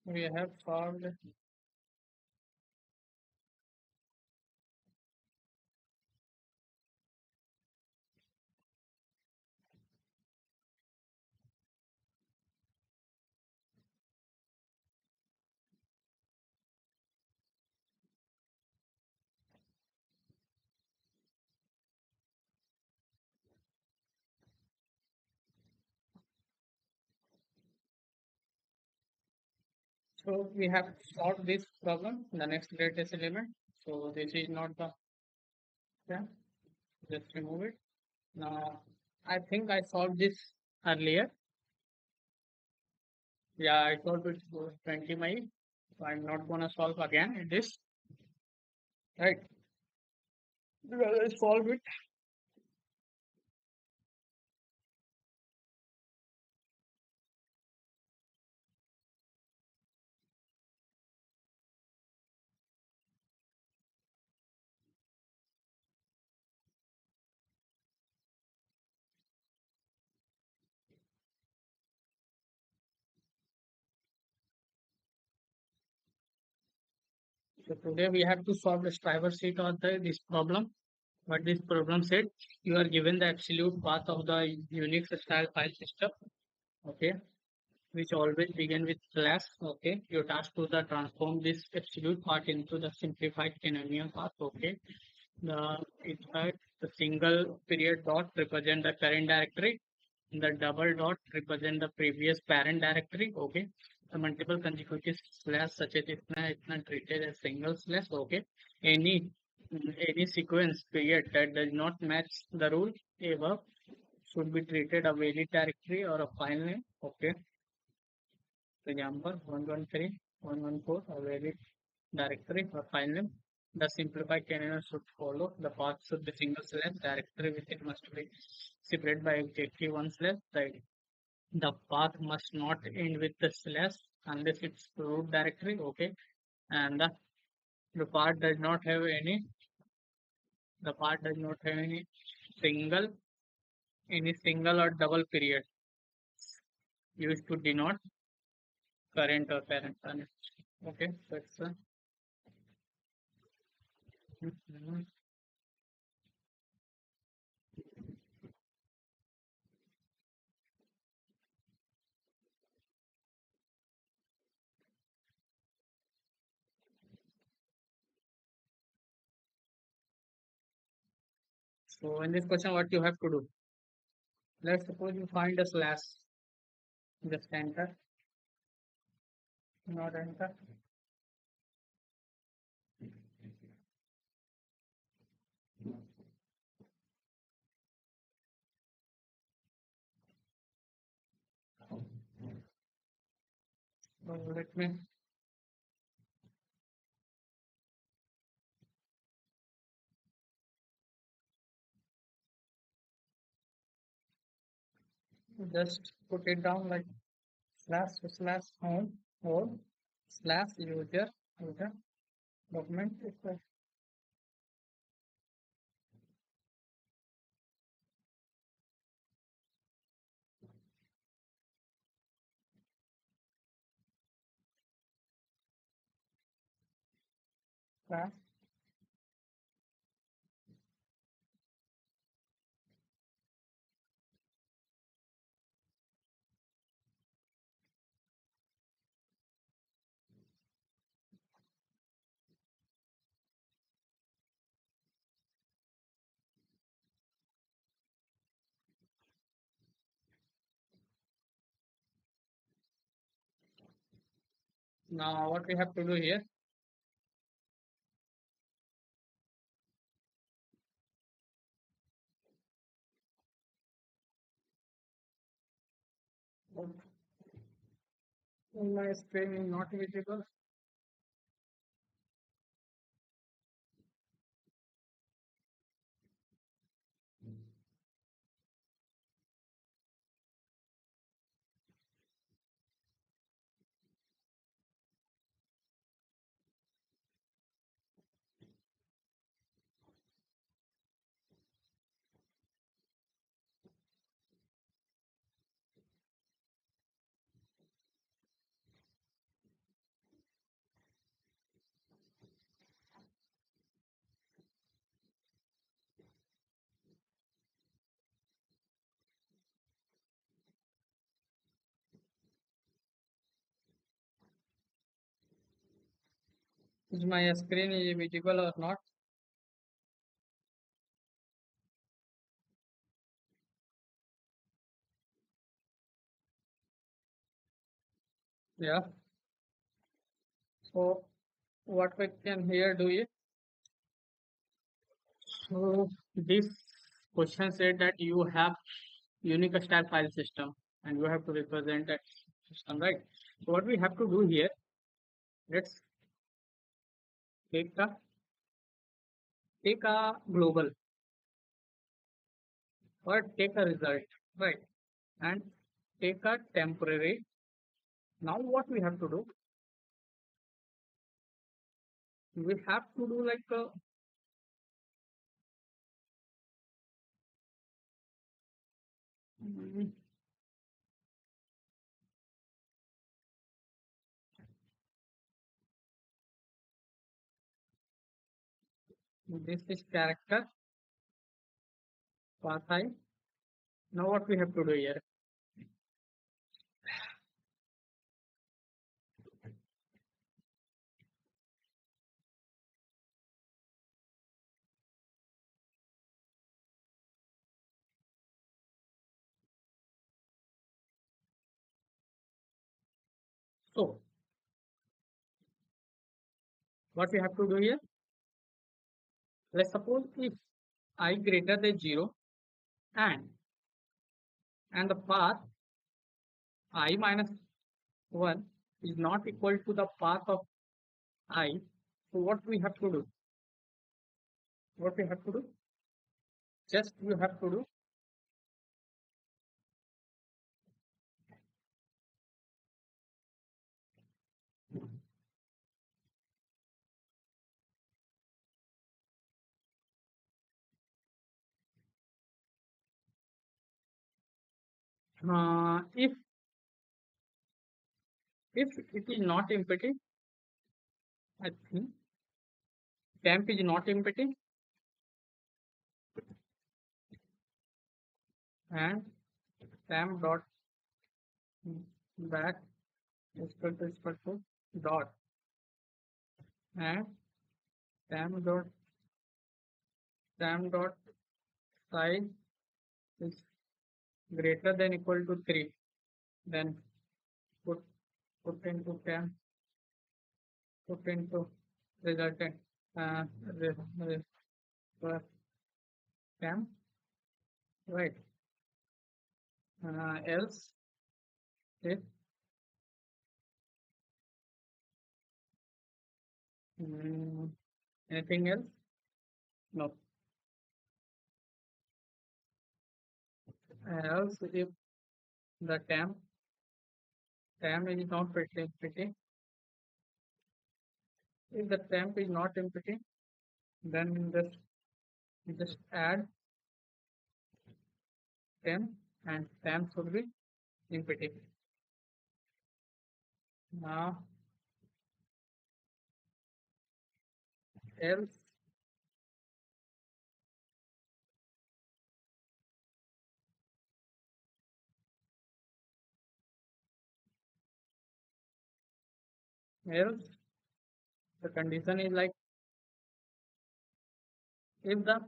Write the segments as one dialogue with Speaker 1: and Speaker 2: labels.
Speaker 1: We have solved. So we have solved this problem. The next greatest element. So this is not the, yeah. Just remove it. Now I think I solved this earlier. Yeah, I solved it for 20 miles. So I'm not gonna solve again in this. Right. Because I solved it. So today we have to solve the driver sheet of this problem. What this problem said, you are given the absolute path of the Unix style file system. Okay, which always begin with slash. Okay, your task to the transform this absolute part into the simplified canonical path. Okay, the inside the single period dot represent the current directory, the double dot represent the previous parent directory. Okay, the multiple consecutive slash such as itna treated as single slash. Okay, any any sequence period that does not match the rule above should be treated a valid directory or a file name. Okay, for example, 113, 114, a valid directory or file name. The simplified canonical should follow. The path should be single slash directory within must be separated by exactly one slash. The path must not end with the slash unless it's root directory. Okay, and the path does not have any. The path does not have single any single or double period used to denote current or parent. Okay, that's mhm. So in this question, what you have to do? Let's suppose you find a slash. Just enter, not enter. So let me just put it down like slash home slash user document. It's a slash. Now what we have to do here? My screen is not visible. Is my screen is visible or not? Yeah. So what we can here do is, so this question said that you have unique style file system and you have to represent that system, right? So what we have to do here, let's take a global or take a result, right? And take a temporary. Now what we have to do, we have to do like a, mm, this is character path I. Now what we have to do here, so what we have to do here, let's suppose if I greater than 0 and the path I minus 1 is not equal to the path of I. So what we have to do, what we have to do, just you have to do, if it is not empty, I think temp is not empty and temp dot back is equal to dot and temp dot size is greater than equal to 3, then put into temp, put into resultant uh, re, re, temp, right? Else if mm, anything else, no. Else if the temp is not empty, if the temp is not empty, then just add temp and temp should be empty. Now else else the condition is like if the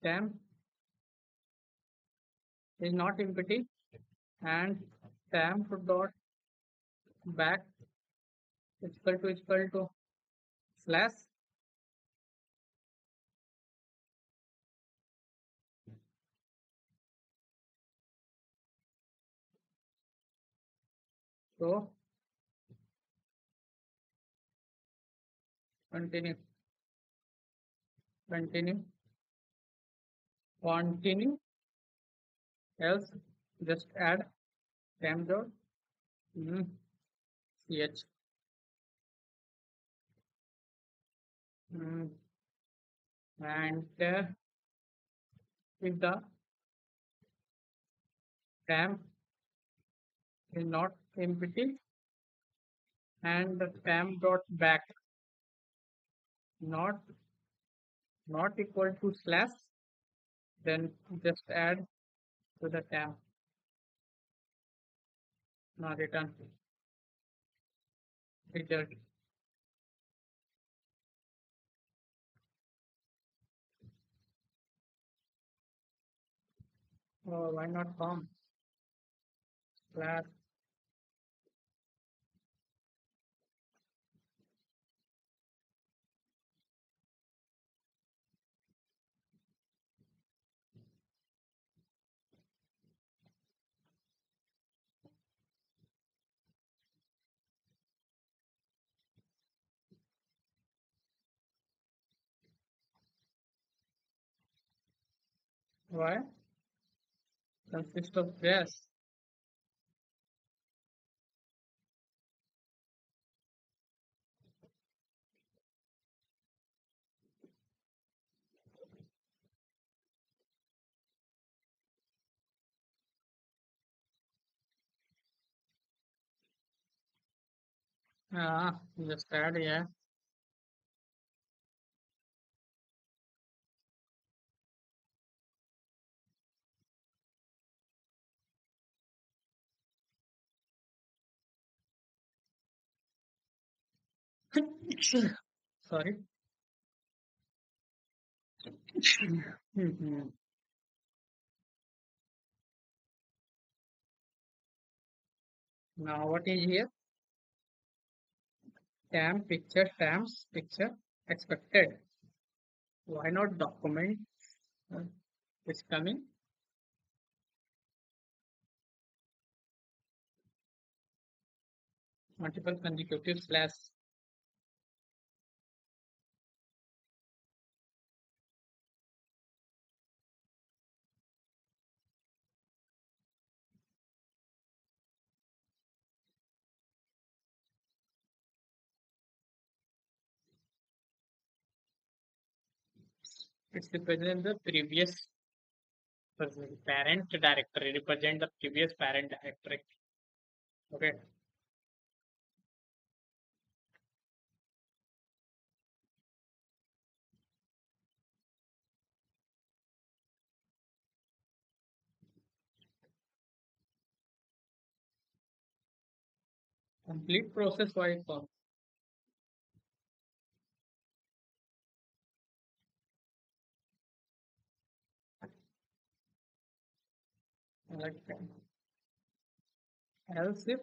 Speaker 1: temp is not empty and temp dot back is equal to slash, so continue continue continue, else just add temp dot ch, mm, and if the temp is not empty and the temp dot back not equal to slash, then just add to the temp. Now return result. Why not com slash? Why? Consist of yes. Just add yeah. Sorry. Mhm. Now what is here? Tam picture, Tam's picture expected. Why not document uh, is coming? Multiple consecutive slash. It's represent the previous parent directory, represent the previous parent directory. Okay. Complete process wise form. Like else if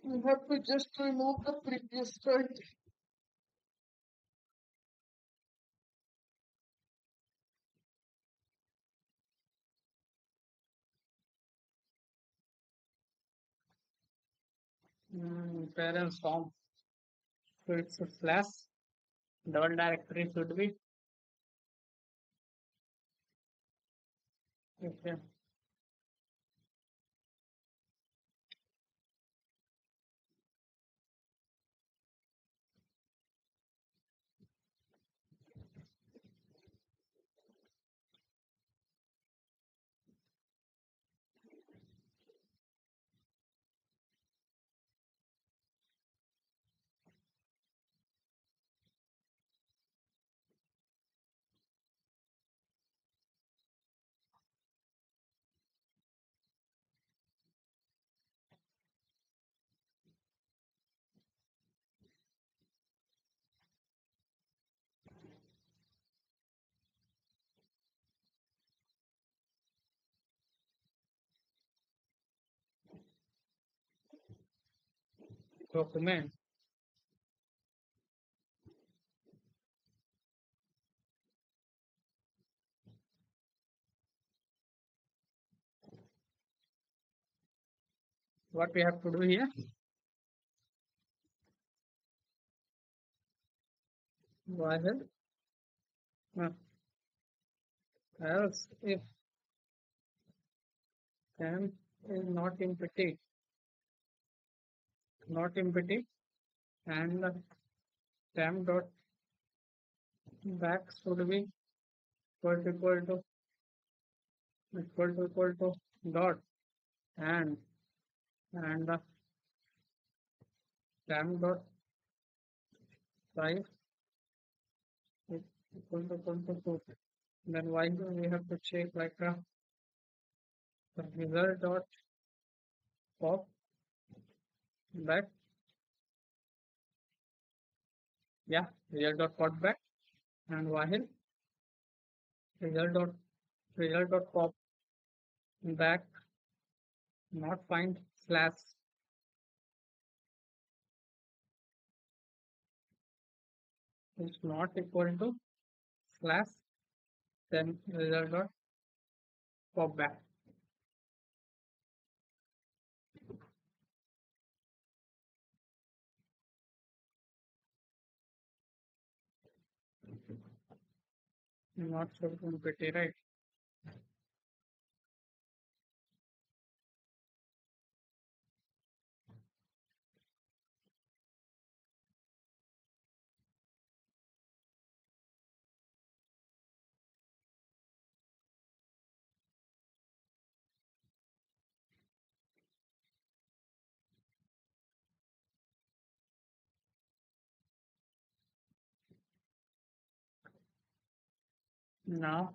Speaker 1: you have to just remove the previous thread. Parents form. So it's a slash. Double directory should be. Okay. Document. What we have to do here? Go ahead. Uh, else if temp is not empty, and temp dot back should be equal to dot and and temp dot size is equal to 2. Then why do we have to check like the result dot pop But yeah, result dot pop back, and while result dot pop back not find slash is not equal to slash, then result dot pop back. Not so pretty, right? Now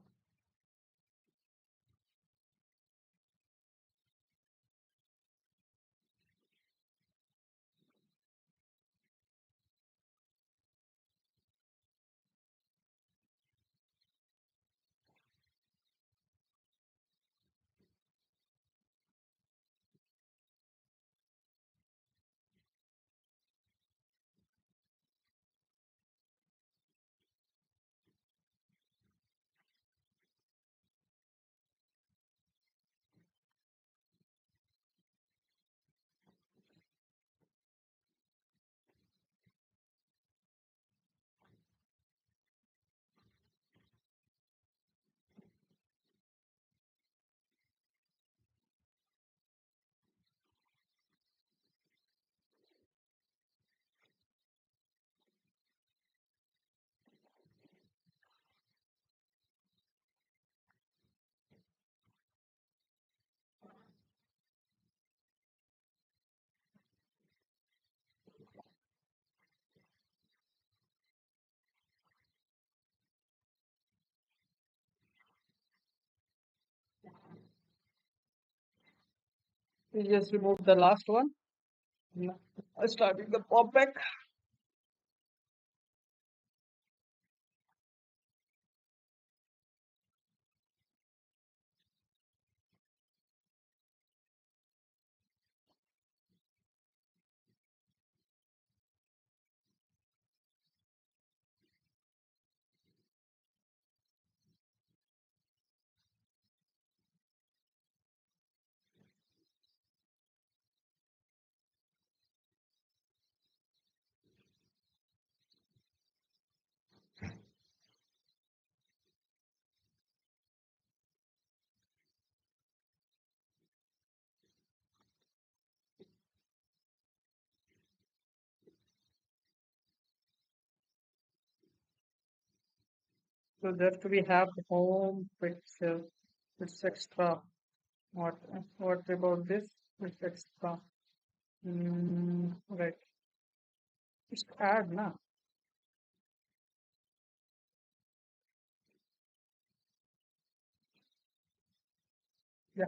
Speaker 1: we just remove the last one. Now, starting the pop back. So just we have home pixel. It's extra. What what about this? It's extra. Right. Just add now. Yeah,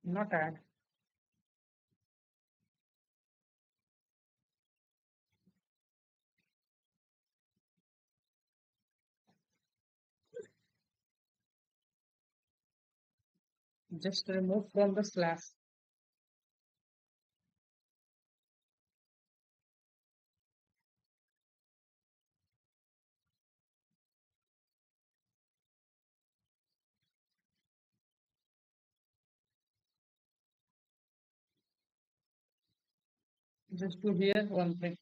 Speaker 1: not add. Just remove from the slash. Just to hear one thing.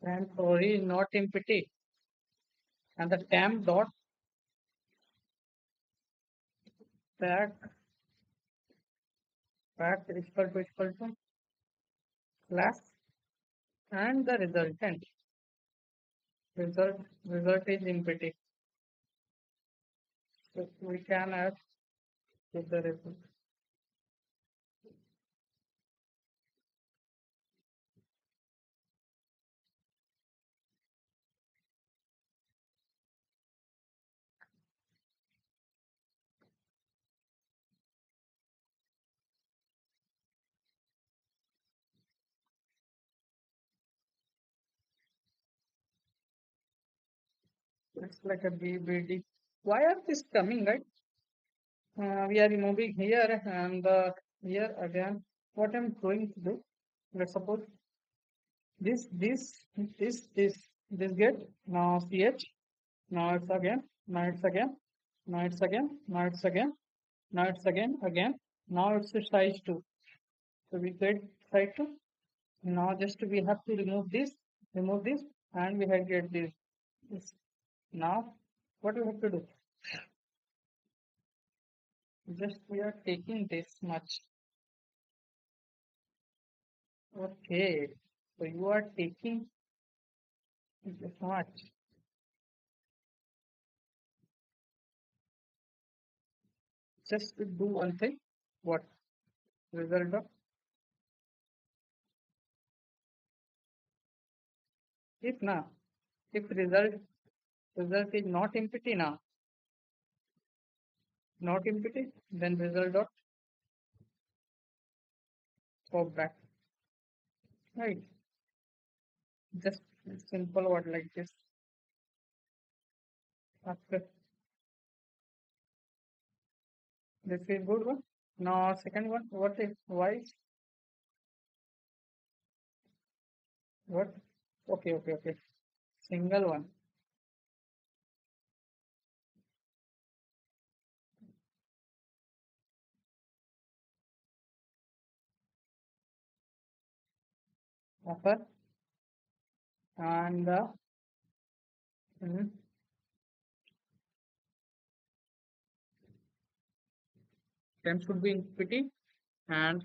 Speaker 1: and sorry is not empty, and the temp dot fact is equal to class and the resultant result is empty. So we can add with the result. It's like a BBD. Why are this coming, right? We are removing here and here again. What I'm going to do? Let's suppose this, this get now ch. Now it's again. Now it's again. Now it's again. Now it's again. Now it's again. Now it's a size 2. So we get size 2. Now just we have to remove this, and we have get this. Now what we have to do? Just we are taking this much. Okay. So you are taking this much. Just to do one thing. What? Result of if now if result is not empty now, not empty, then result dot go back. Right. Just simple word like this. After this is good one. Now second one, what is why? What? Okay. Single one. Upper and the mm, temp should be empty and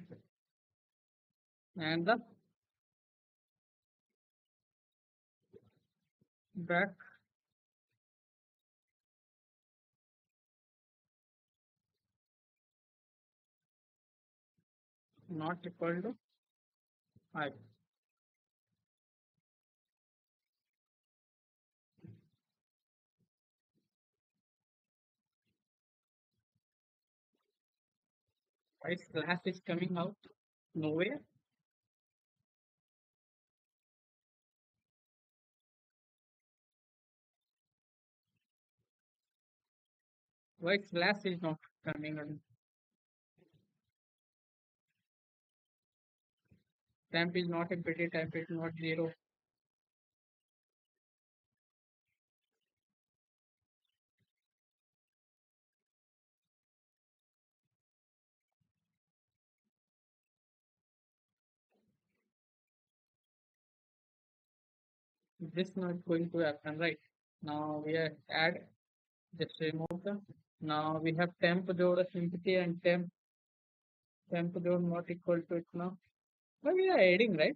Speaker 1: the back not equal to I. Why slash is coming out nowhere? Why slash is not coming out? Temp is not empty, temp is not 0. This not going to happen, right? Now we are add, just remove the. Now we have temp job empty and temp job not equal to it now. Why we are adding, right?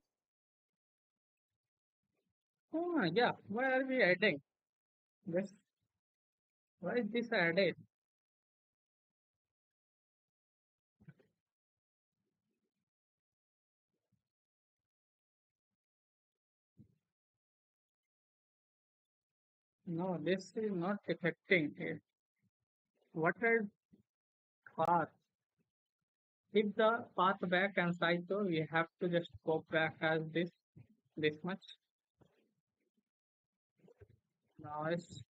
Speaker 1: Oh yeah, why are we adding? This why is this added? No, this is not affecting it. What are path? If the path back and side though, we have to just go back as this much. Now it's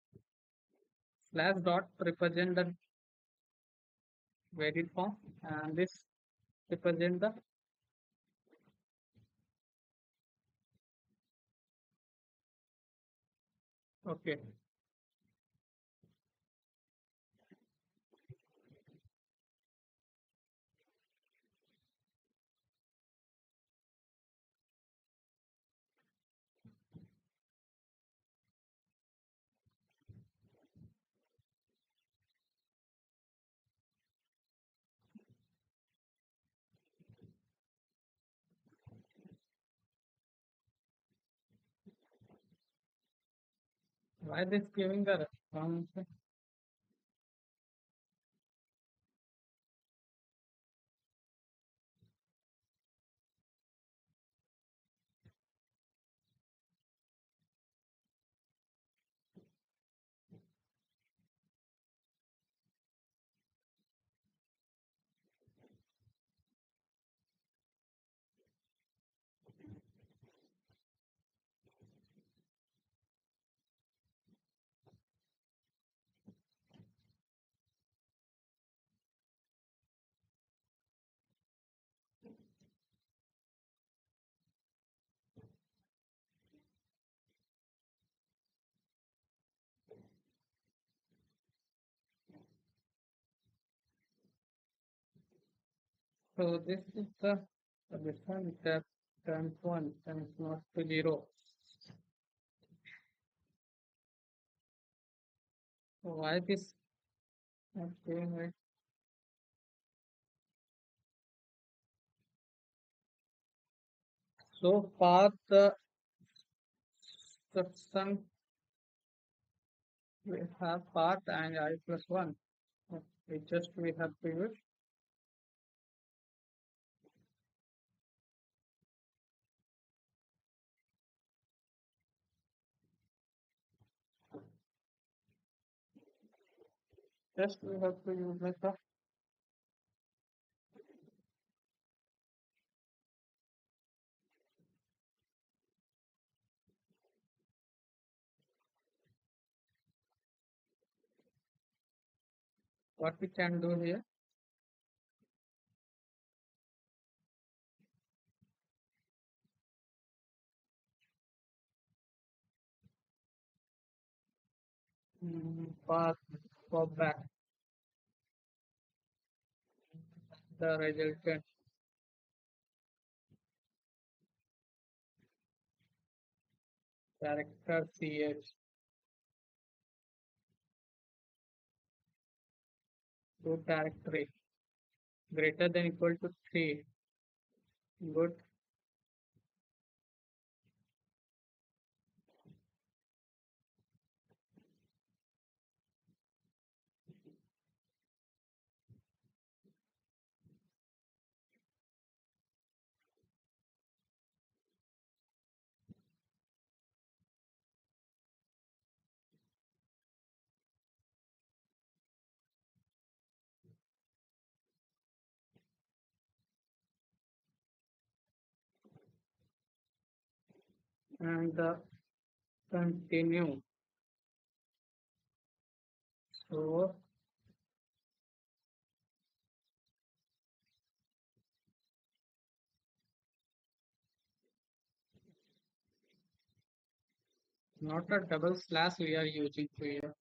Speaker 1: slash dot represent the varied form and this represent the okay. Why this giving the response? So this is the difference that times 1 times not to 0. So why this not doing it? So path substance we have path and I plus 1. We have to use. Just we have to use like the what we can do here. Path for back the resultant character ch to character A greater than equal to 3. Good. And continue. So not a double slash we are using here.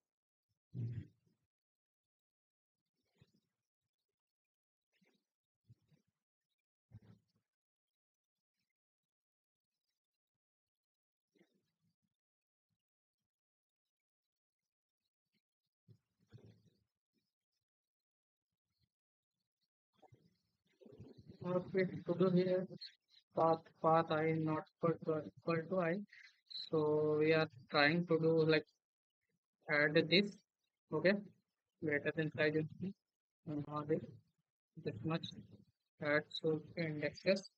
Speaker 1: What we to do here path I not equal to I. So we are trying to do like add this. Okay, greater than size of C and all this much add so indexes.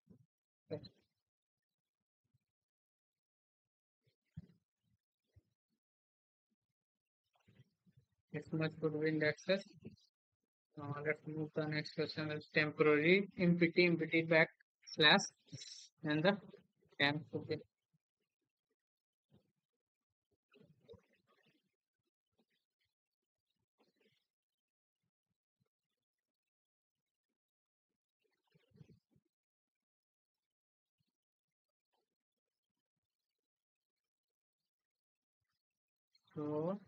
Speaker 1: This much would be indexes. Let's move to the next question is temporary empty back slash and the temp. Okay. So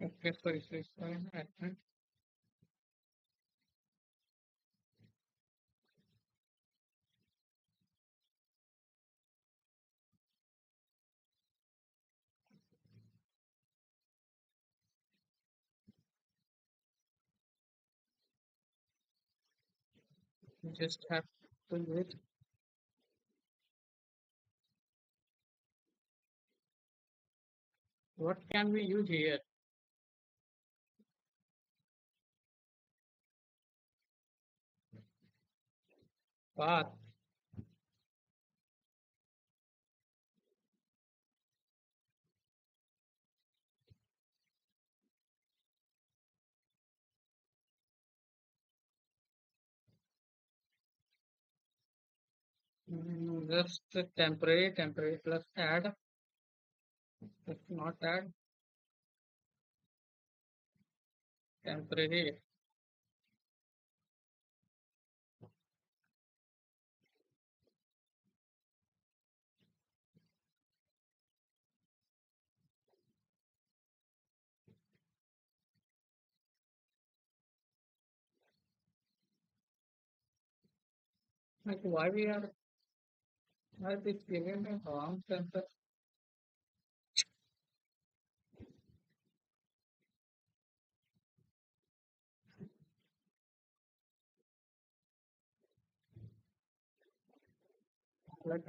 Speaker 1: okay, so we just have to use. What can we use here? Path. Just temporary plus add. If not add, temporary. Like why this giving a wrong sensor? Like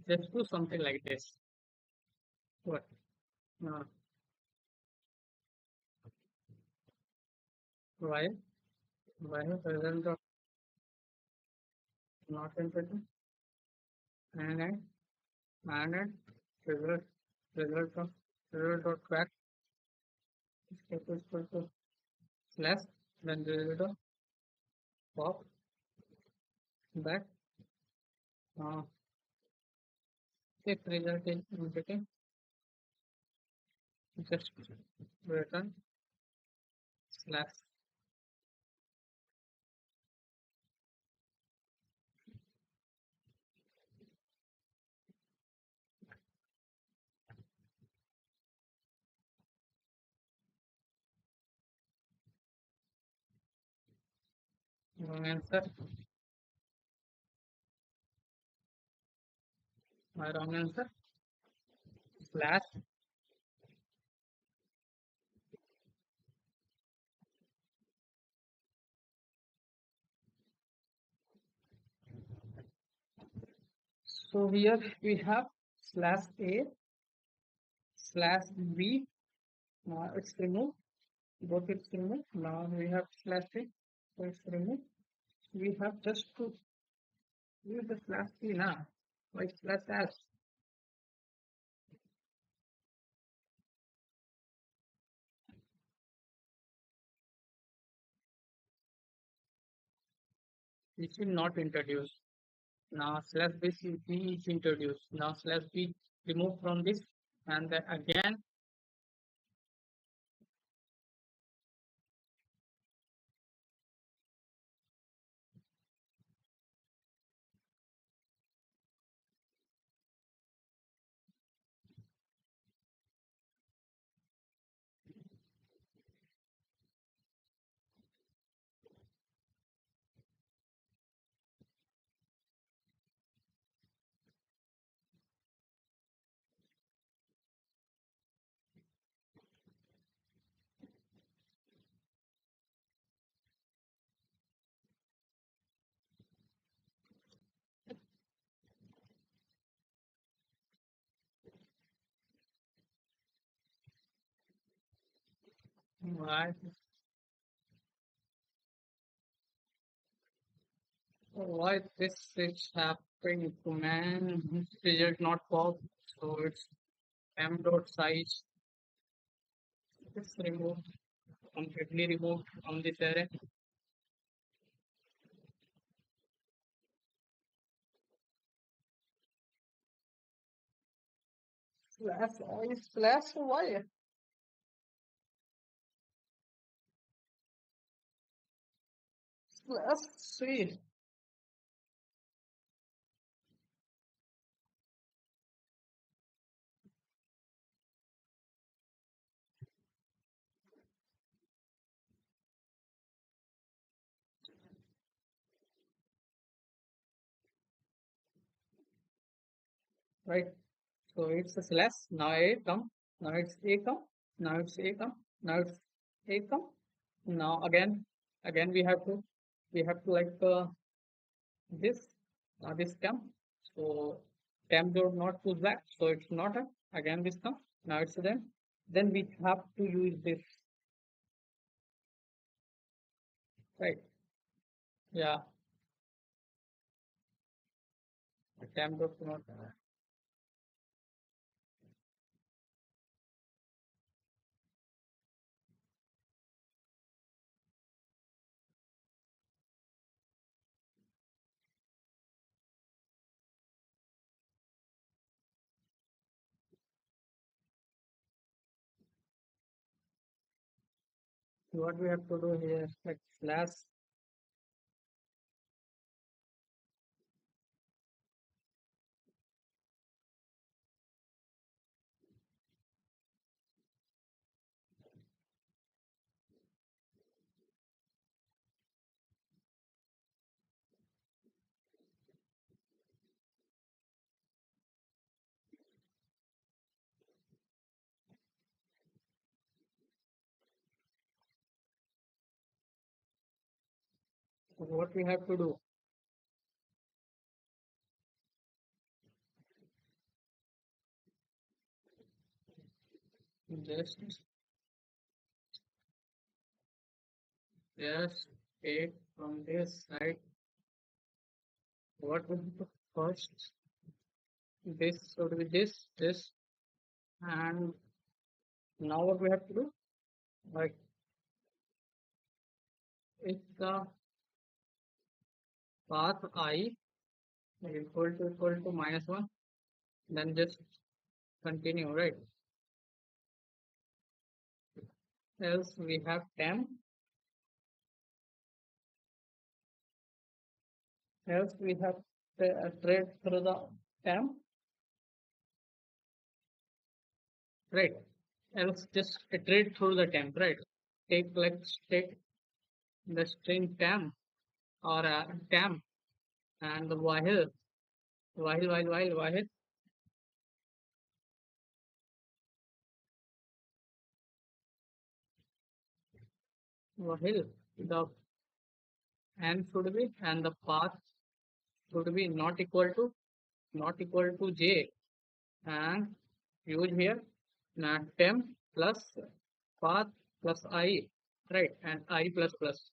Speaker 1: just do something like this. What? No. Why? Why present of not important? And and result result of result of track step is equal to slash then the result of pop back if result is negative just return slash. Wrong answer. My wrong answer. Slash. So here we have slash a slash b. Now it's removed. Both it's removed. Now we have slash a. So it's removed. We have just to use the slash b now. Like slash s. This will not introduce. Now slash b is introduced. Now slash b removed from this and then again why why this is happening to man result not pop. So it's m dot size is removed completely removed from this array. Slash I slash y slash c. Right. So it's a slash. Now a come. Now it's a come. Now it's a come. Now it's a come. Now again Again, we have to like this this come. So temp dot not pushback. So it's not a again this come. Now it's then. Then we have to use this, right? Yeah, temp dot not. What we have to do here, like slash. What we have to do, just just take from this side. What would be the first? This should be this, and now what we have to do? Like if the path I equal to -1, then just continue, right? Else we have temp, else we have trade through the temp, right? Else just iterate through the temp, right? Take the string temp or temp and the while while the n should be and the path should be not equal to j and use here temp plus path plus I, right? And I plus plus.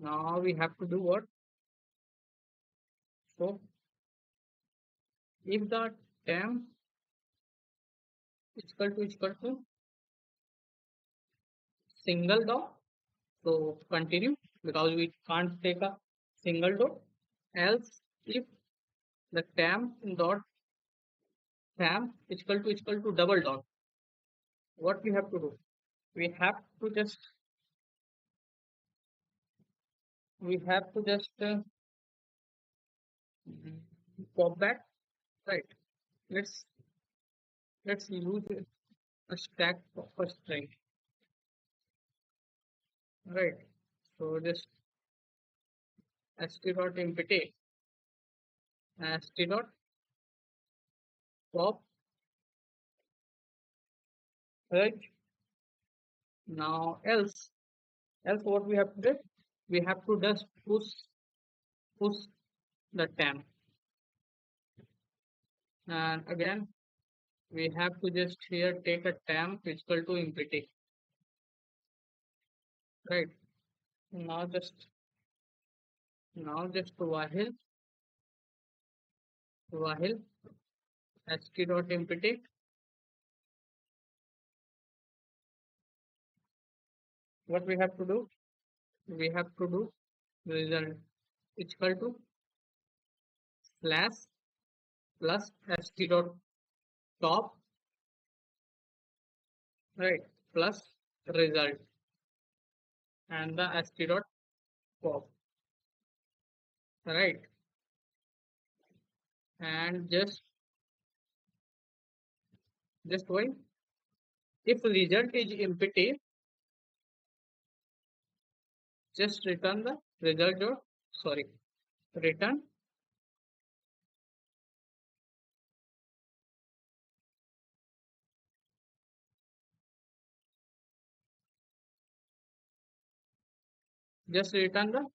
Speaker 1: Now we have to do what? So if the temp is equal to single dot, so continue because we can't take a single dot. Else if the temp is equal to double dot, what we have to do? We have to just we have to just pop back, right? Let's let's use a stack of a string, right? So just st dot empty st dot pop, right? Now else what we have to do? We have to just push the temp, and again we have to just here take a temp equal to empty, right? Now just while st dot empty, what we have to do? We have to do result equal to slash plus st dot top, right? Plus result and the st dot pop, right? And just wait. If result is empty, just return the result dot, sorry, return Just return the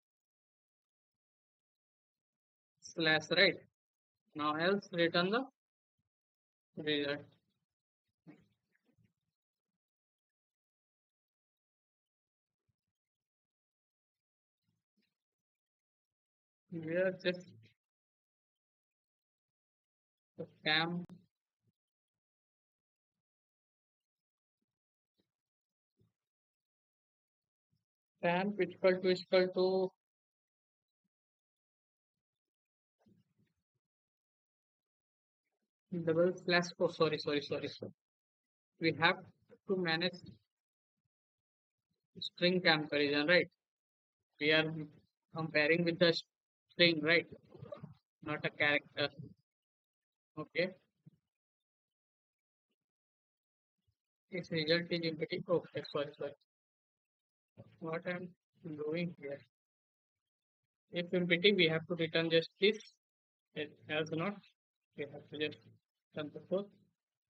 Speaker 1: slash, right? Now else return the result. We are just the temp equal to double slash. Oh, sorry. We have to manage string comparison, right? We are comparing with the string, right? Not a character. Okay. Its result is empty. Okay, sorry. What I'm doing here. If empty, we have to return just this. It has not. We have to just return the code.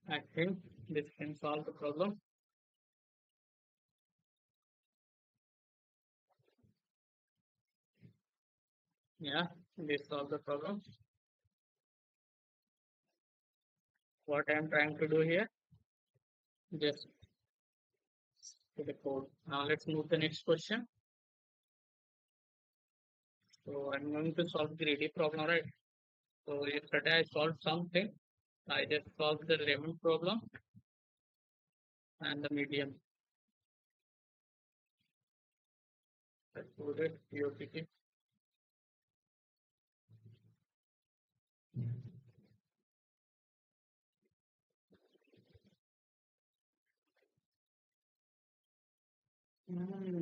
Speaker 1: I think this can solve the problem. Yeah, this solve the problem. What I'm trying to do here, just to the code. Now let's move the next question. So I'm going to solve the greedy problem, right? So yesterday I solved something. I just solved the lemon problem and the medium. Let's put it POPT.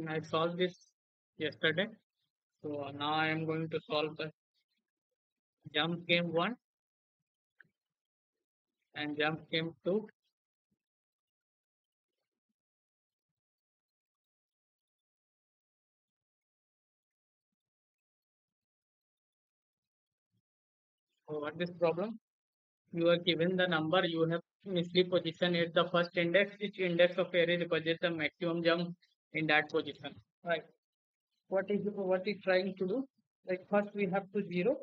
Speaker 1: I solved this yesterday. So now I am going to solve the jump game 1 and jump game 2. So what is problem? You are given the number, you have initially position at the first index. Each index of array requires the maximum jump in that position. Right. What is trying to do? Like first we have to 0.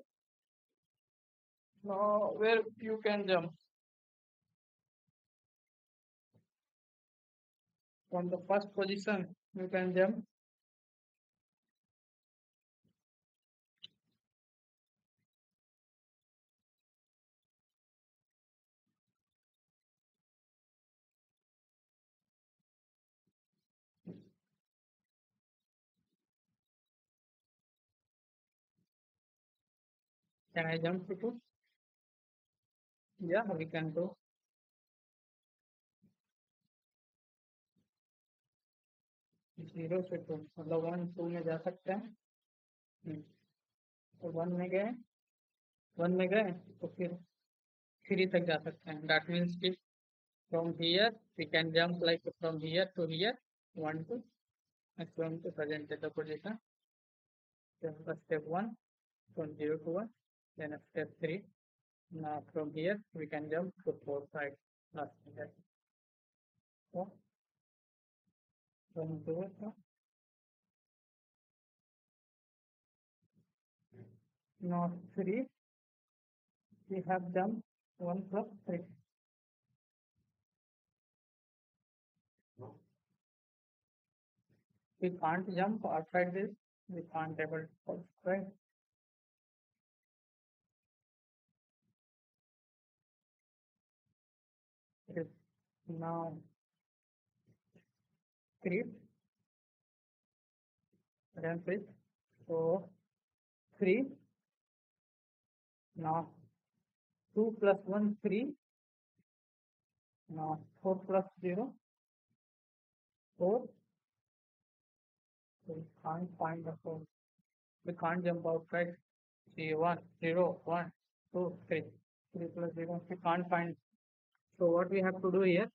Speaker 1: Now where you can jump from the first position, you can jump. Can I jump to 2? Yeah, we can go 0 से 2, मतलब 1 2 में जा सकते हैं. तो 1 में गए, 1 में गए तो फिर 3 तक जा सकते हैं. That means कि from here we can jump like from here to here, 1 to, and going to present the position. Then step 1 from 0 to 1, then step 3. Now from here we can jump to 4 side. So from 0 to now 3, we have jumped 1 plus 3. We can't jump outside this. We can't able to, right? It is now 3, then 6. So 3. Now 2 plus 1, 3. Now 4 plus 0, 4. So we can't find the 4. We can't jump outside. See 1, 0, 1, 2, 3. 3 plus 0. We can't find. So what we have to do here,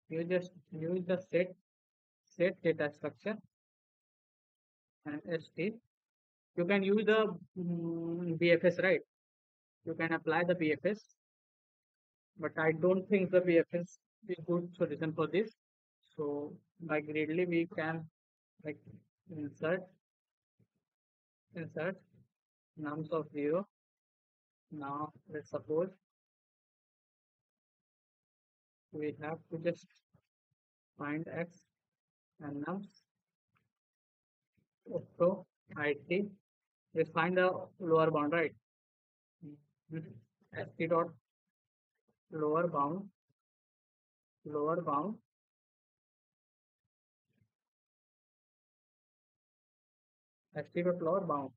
Speaker 1: you just use the set data structure and st. You can use the BFS, right? You can apply the BFS, but I don't think the BFS is good solution for this. So by gradely we can like insert insert nums of 0. Now let's suppose we have to just find x and nums. So it, we find the lower bound, right? St dot lower bound, lower bound, st dot lower bound.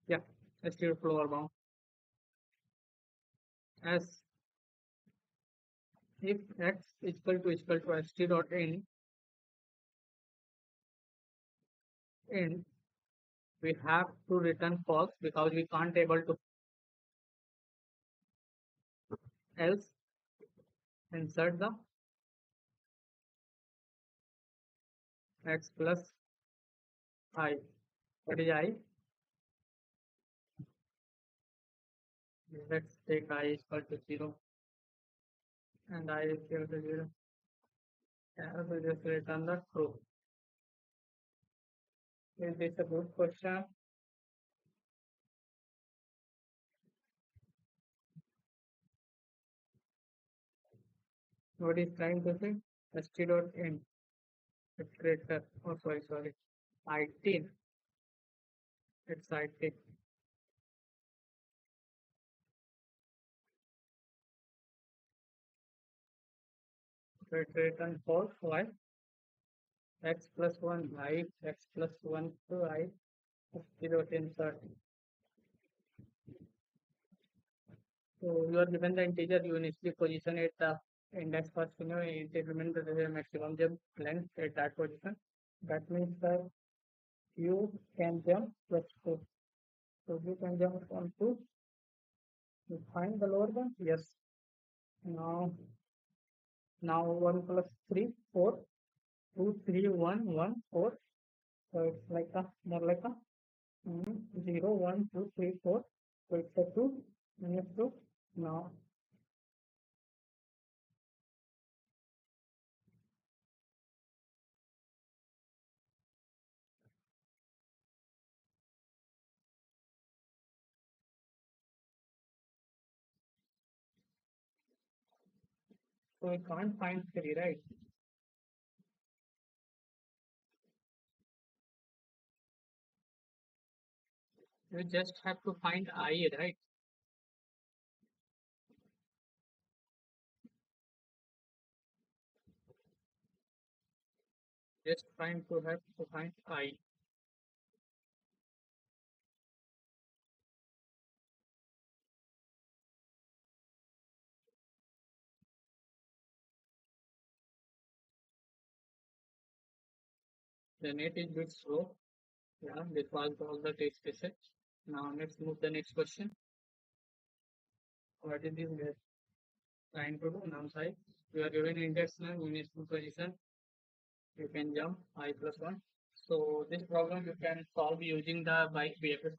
Speaker 1: Yeah, st dot lower bound. As if x equal to st dot in, we have to return false because we can't able to else insert the x plus I. What is I? Let's take I equal to 0 and I is equal to 0. And we just return the true. Is this a good question? What is trying to say? St dot in. It's greater. Oh, sorry. IT. It's IT. So it return false. Why? X plus 1 I, x plus 1 to I, st dot insert. So you are given the integer, you initially position it the index first, it determines the maximum jump length at that position. That means that you can jump plus 2. So you can jump on 2. You find the lower one? Yes. Now 1 plus 3, 4. 2, 3, 1, 1, 4. So it's like a more like a 0, 1, 2, 3, 4. So it's a 2 minus 2. Now so we can't find 3, right? You just have to find I, right? Just trying to have to find I. The net is bit slow. Yeah, this was all the test cases. Now let's move the next question. What is this we are trying to do? Now side. You are given index now, municipal position. You can jump I plus 1. So this problem you can solve using the by BFS.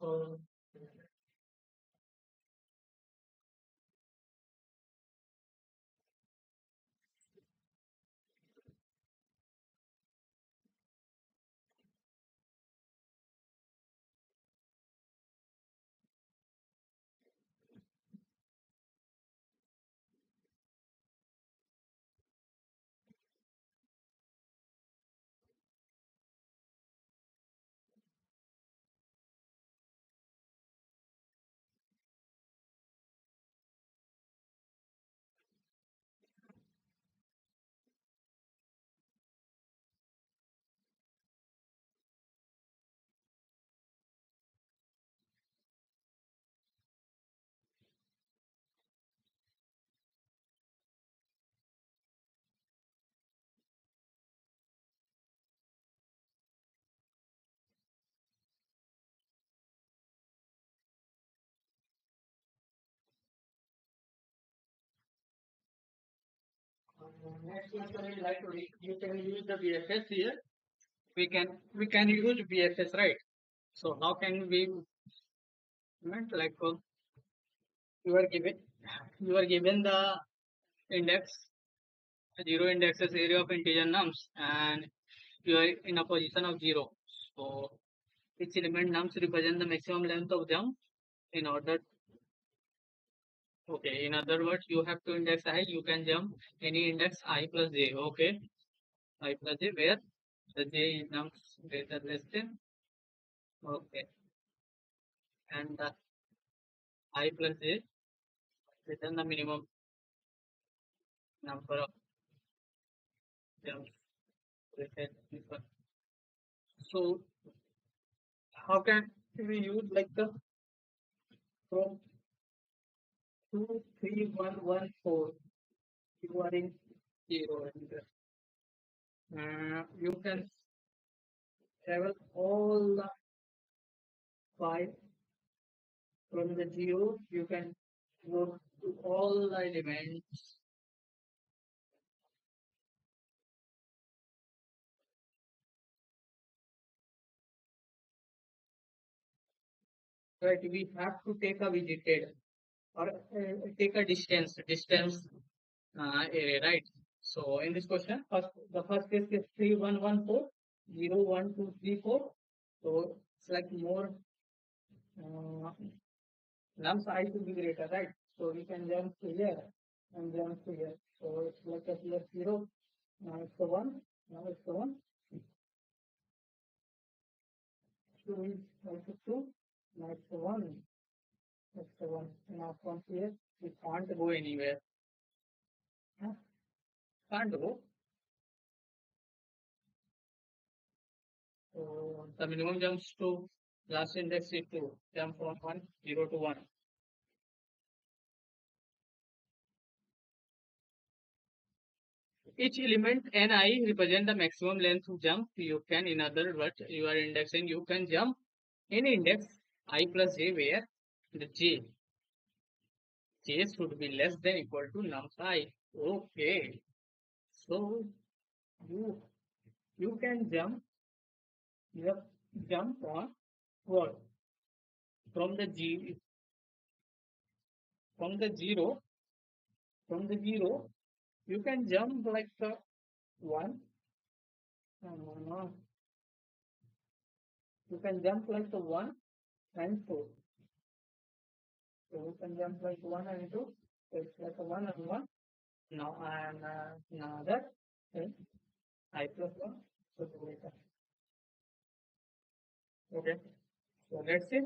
Speaker 1: Next question is like you can use the BFS here. We can use BFS, right? So how can we like you are given the index, zero indexes area of integer nums, and you are in a position of 0. So each element nums represent the maximum length of jump. In order, okay, in other words, you have to index I, you can jump any index I plus j. Okay, I plus j where the j is nums greater less than, okay, and the I plus j return the minimum number of jumps within this one. So how can we use like the from 23114, you are in 0, and you can travel all the 5 from the 0, you can go to all the elements, right? We have to take a visited or take a distance area, right? So in this question, the first case is 3114, 0, 1, 2, 3, 4. So it's like more uh, nums I should be greater, right? So we can jump to here and jump to here. So it's like a plus 0. Now it's the 1. Now it's the 1. 2 is also 2. Now it's the 1. It's the 1. Now from here, we can't go anywhere. Huh? Can't go. So the minimum jumps to last index is 2. Jump from 1, 0 to 1. Each element ni represent the maximum length to jump. You can, in other words, you are indexing, you can jump any index I plus j where the j should be less than equal to nums I. Okay, so you you can you jump on what from the g from the zero you can jump like the one. Uh, you can jump like the 1 and 2. So you can jump like 1 and 2. So it's like a 1 and 1. Now and now that is I plus 1. So later. Okay. So let's see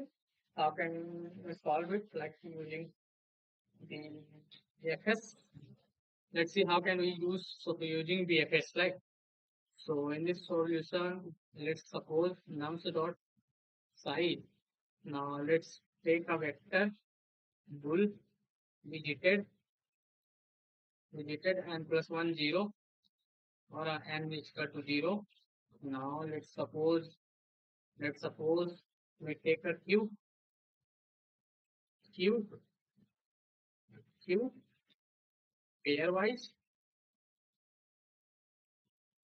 Speaker 1: how can we solve it like using the BFS. Let's see how can we use so using BFS, right? So in this solution, let's suppose nums dot size. Now let's take a vector bool visited and plus 1 0 or n is equal to 0. Now let's suppose we take a q q pairwise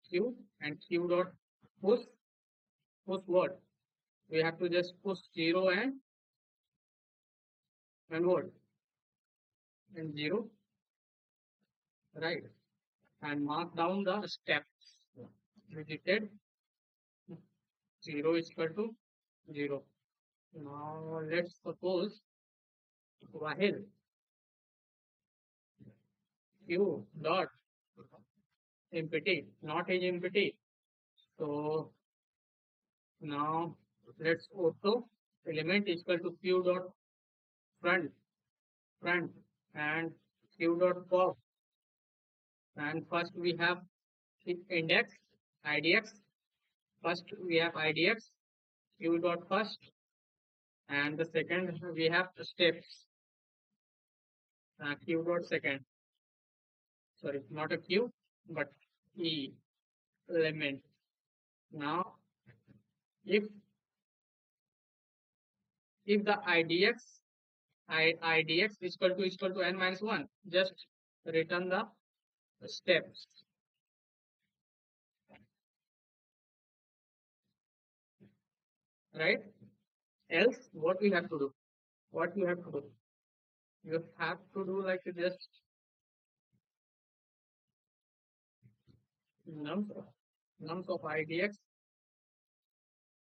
Speaker 1: q and q dot push what? We have to just push 0 and what? And 0, right? And mark down the steps. Visited 0 is equal to 0. Now let's suppose while q dot empty, not is empty. So now let's auto element is equal to q dot front and q dot pop. And first we have index idx. First we have idx q dot first, and the second we have steps q dot second. Sorry, not a q but e element. Now if the idx is equal to n minus 1, just return the steps, right? Else what we have to do? What we have to do? You have to do like just nums of idx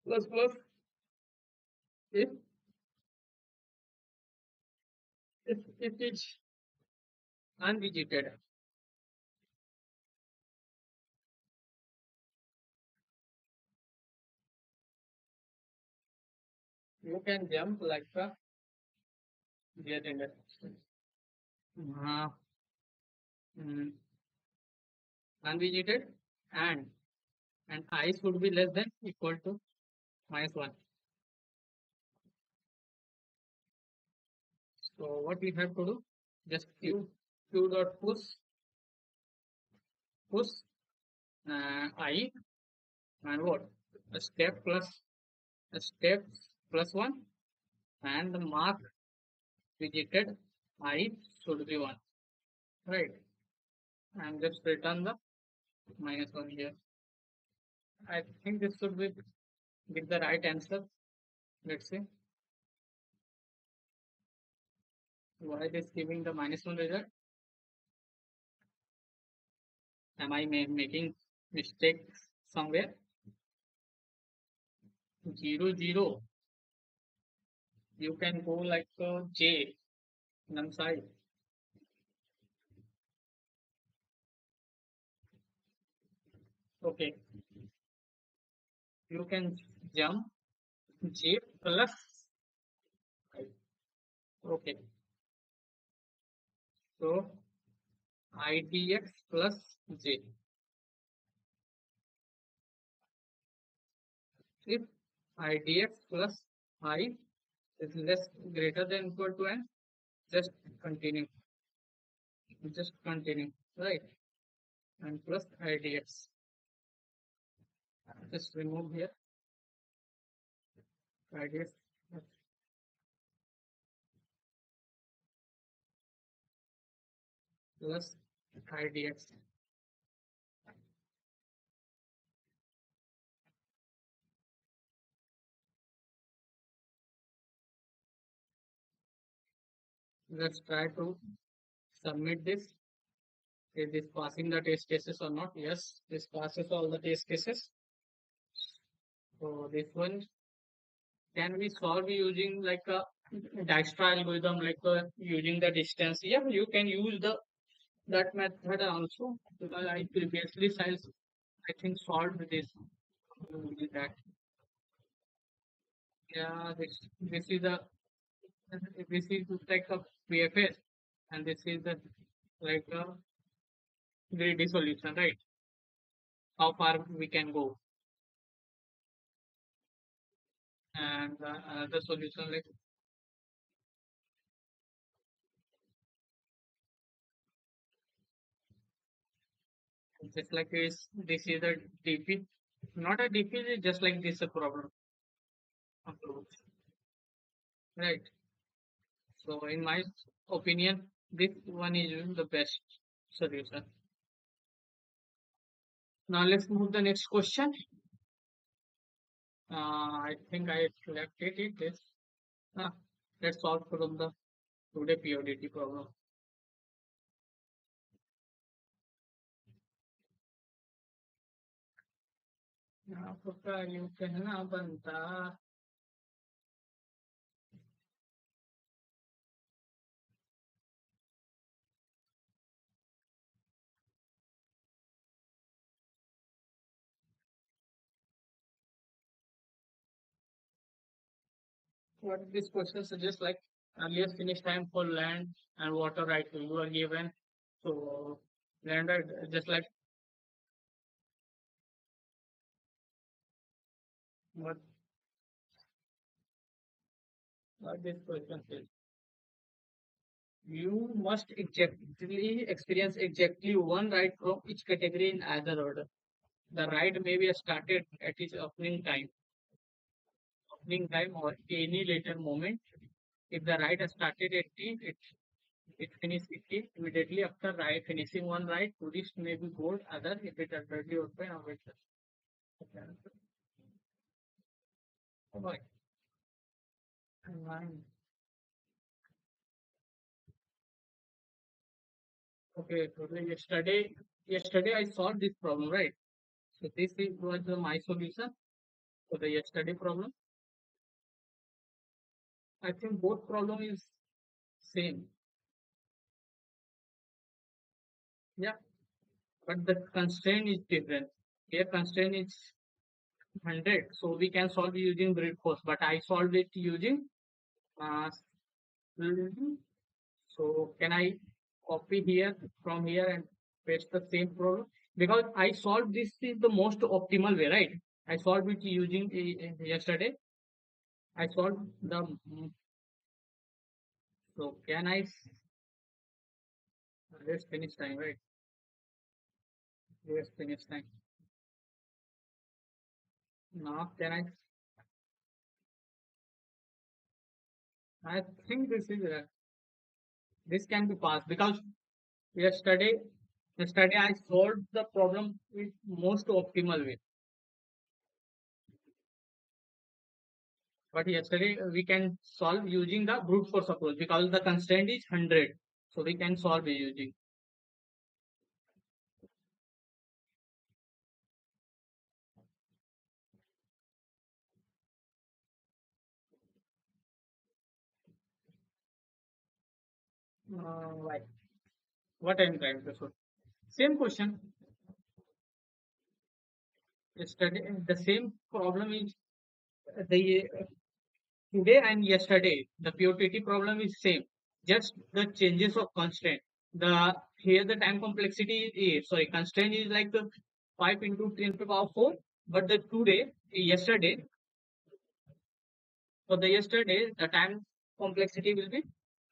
Speaker 1: plus if if it's unvisited. You can jump like the get in it. Uh, mm, Unvisited and I should be less than equal to -1. So what we have to do? Just q dot push I and what? A step plus 1 and the mark visited I should be 1. Right. And just return the -1 here. I think this should be give the right answer. Let's see. Why it is giving the -1 result? Am I making mistakes somewhere? 0 0. You can go like J num side. Okay. You can jump J plus I. Okay. So IDX plus J. If IDX plus I is less greater than equal to N, just continue. Just continue. Right. And plus IDX. Just remove here. IDX plus IDX. Let's try to submit this. Is this passing the test cases or not? Yes, this passes all the test cases. So this one can be solved using like a Dijkstra algorithm, like using the distance. Yeah, you can use the that method also. Because I previously I think solved this using that. Yeah, this is the this is like a PFS, and this is the like a greedy solution, right? How far we can go, and another solution like just like this is a DP, not a DP, it's just like this a problem approach, right? So in my opinion, this one is the best solution. Now let's move the next question. I think I left it. It is. Uh, let's solve from the today PODT problem. आपका यूं कहना बनता. What this question suggests, like earliest finish time for land and water right you are given. So land right, just like what this question says. You must exactly experience exactly one ride from each category in either order. The ride may be started at its opening time or any later moment. If the ride has started at T, it finishes at T. Immediately after ride finishing one ride, tourist may be bored other if it already open or wait. Right. Okay, so yesterday I solved this problem, right? So was my solution for the yesterday problem. I think both problem is same. Yeah, but the constraint is different. Here constraint is 100, so we can solve using brute force. But I solved it using uh, mhm. So can I copy here from here and paste the same problem? Because I solved this is the most optimal way, right? I solved it using yesterday. I solved the so can I let's finish time, right? Let's finish time. Now can I think this can be passed because yesterday yesterday I solved the problem with most optimal way. But yesterday we can solve using the brute force approach because the constraint is 100. So we can solve it using. Like what I'm trying to show. Same question. Yesterday, the same problem is the today and yesterday. The POTT problem is same. Just the changes of constraint. The here the time complexity is sorry constraint is like the 5 into 10 to the power 4. But the today yesterday for the yesterday, the time complexity will be,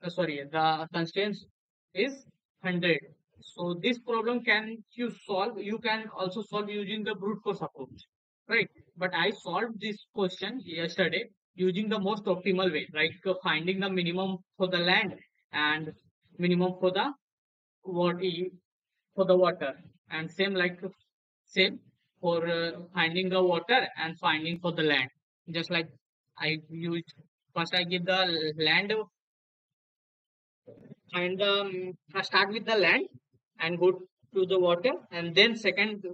Speaker 1: sorry, the constraints is 100. So this problem can you solve, you can also solve using the brute force approach, right? But I solved this question yesterday using the most optimal way, right? So finding the minimum for the land and minimum for the what for the water and same like same for finding the water and finding for the land just like I used first I give the land and I start with the land and go to the water and then second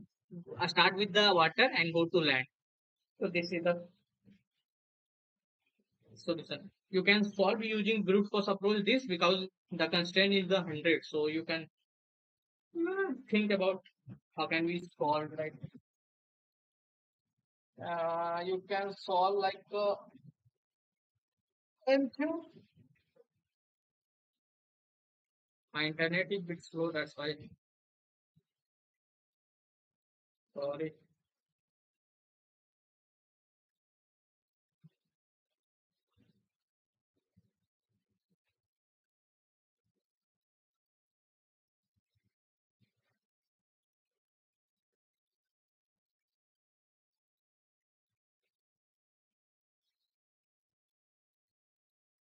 Speaker 1: I start with the water and go to land. So this is the solution. You can solve using brute force approach this because the constraint is the 100. So you can think about how can we solve like you can solve like MQ. My internet is bit slow, that's why. Sorry.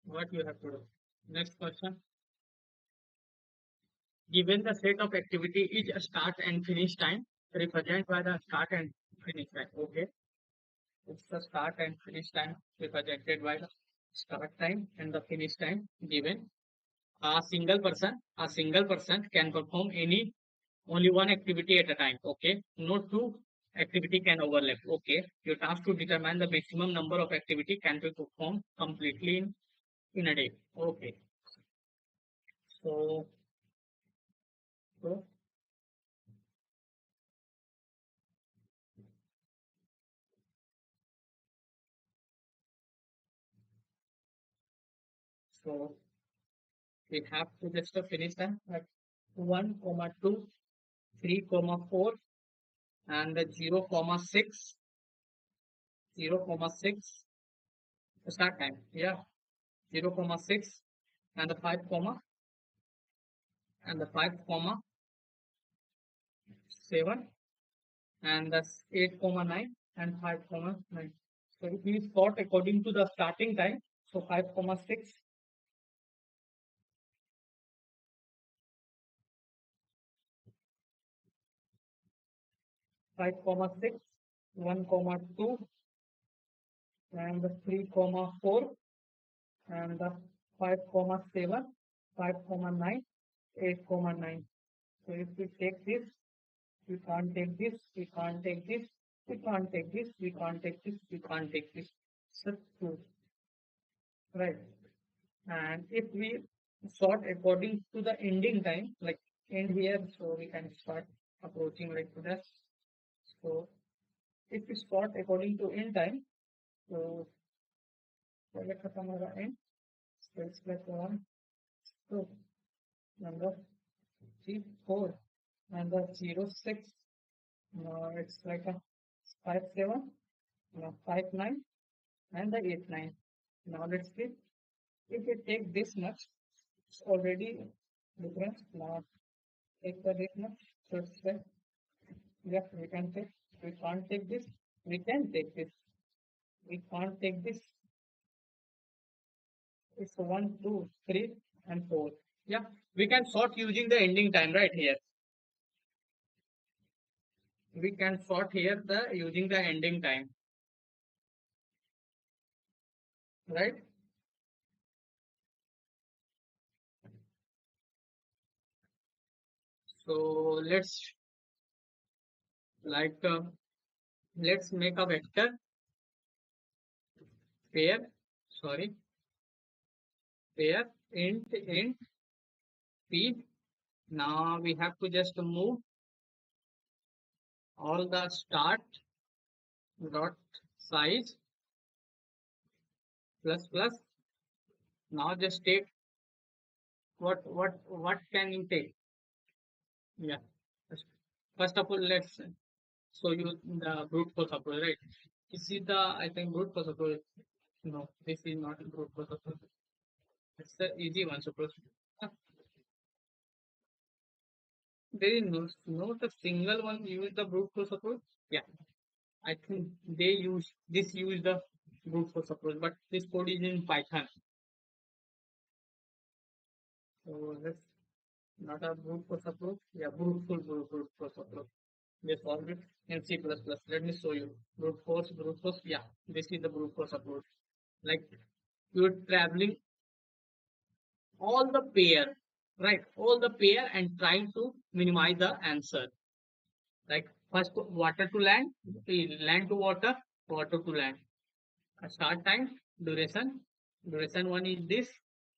Speaker 1: What you have to do. Next question. Given the set of activity is a start and finish time, represented by the start and finish time. Okay. It's the start and finish time represented by the start time and the finish time given. A single person can perform any only one activity at a time. Okay. No two activity can overlap. Okay. Your task to determine the maximum number of activity can be performed completely in a day. Okay. So, so, so we have to just finish them at 1, comma 2, 3, comma 4, and the 0, comma 6, 0, comma 6, start time. Yeah. 0, comma 6, and the 5, comma, and the 5, comma 7, and the 8, comma 9, and 5, comma 9. So it is sort according to the starting time. So 5, comma 6, 5, comma 6, 1, comma 2, and the 3, comma 4, and the 5, comma 7, 5, comma 9, 8, comma 9. So if we take this, we can't take this, we can't take this, we can't take this, we can't take this, we can't take this. So true, right? And if we sort according to the ending time, like end here, so we can start approaching like this. So if we sort according to end time, so select the end, so it's like 1, 2, number 3, 4, number 0, 6, now it's like a 5, 7, now 5, 9, and the 8, 9. Now let's see. If we take this much, it's already different. Now take the this much. So it's like, yeah, we can take. We can't take this. We can take this. We can't take this. It's 1, 2, 3, and 4. Yeah, we can sort using the ending time right here. We can sort here the using the ending time, right? So like uh, let's make a vector pair. Sorry, pair int p. Now we have to just move all the start dot size plus plus. Now just take what can you take? Yeah. First of all, let's show you the brute force approach, right? This is the I think brute force approach. No, this is not a brute force approach. It's the easy one approach. Huh. There is not a single one use the brute force approach. Yeah, I think they use the brute force approach, but this code is in Python. So let's not a brute force approach. Yeah, brute force approach. They solved it in C++. Let me show you. Brute force. Yeah, this is the brute force approach. Like you're traveling all the pair, right? All the pair and trying to minimize the answer. Like first water to land, land to water, water to land. Start time, duration. Duration one is this.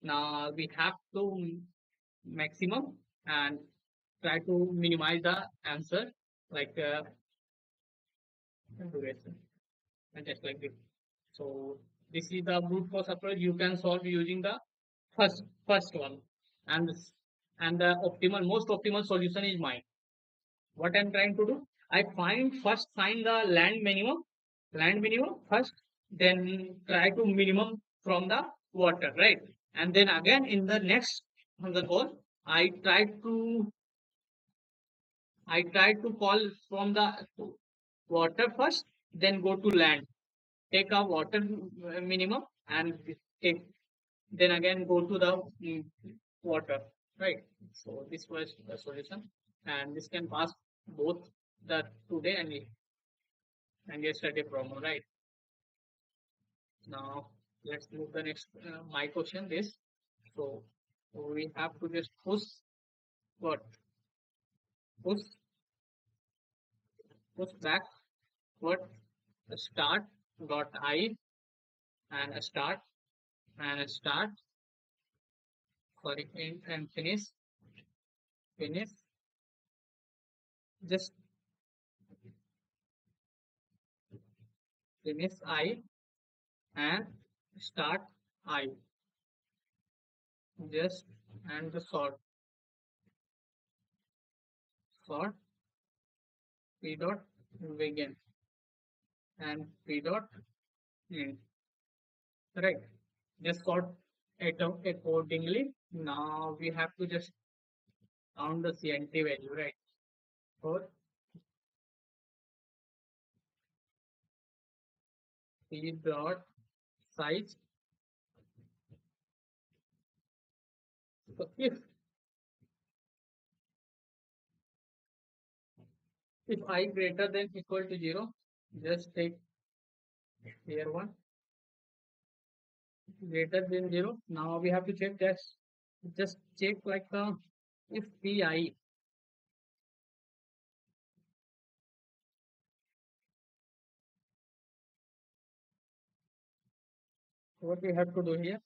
Speaker 1: Now we have to maximum and try to minimize the answer like duration and just like this. So this is the brute force approach you can solve using the first one and and the optimal most optimal solution is mine. What I'm trying to do, I find the land minimum first, then try to minimum from the water, right? And then again in the next on the goal, I try to call from the water first, then go to land. Take a water minimum and take then again go to the water, right? So this was the solution, and this can pass both the today and yesterday problem, right? Now let's move the next. My question is, so we have to just what push push back what start dot I and a start and a start sorry and finish just finish I and start I just and the sort p dot begin and p dot end, right? Just sort it out accordingly. Now we have to just count the CNT value, right? For p dot size. So if I greater than equal to 0, just take here one greater than 0. Now we have to check that just check like if pi What we have to do here?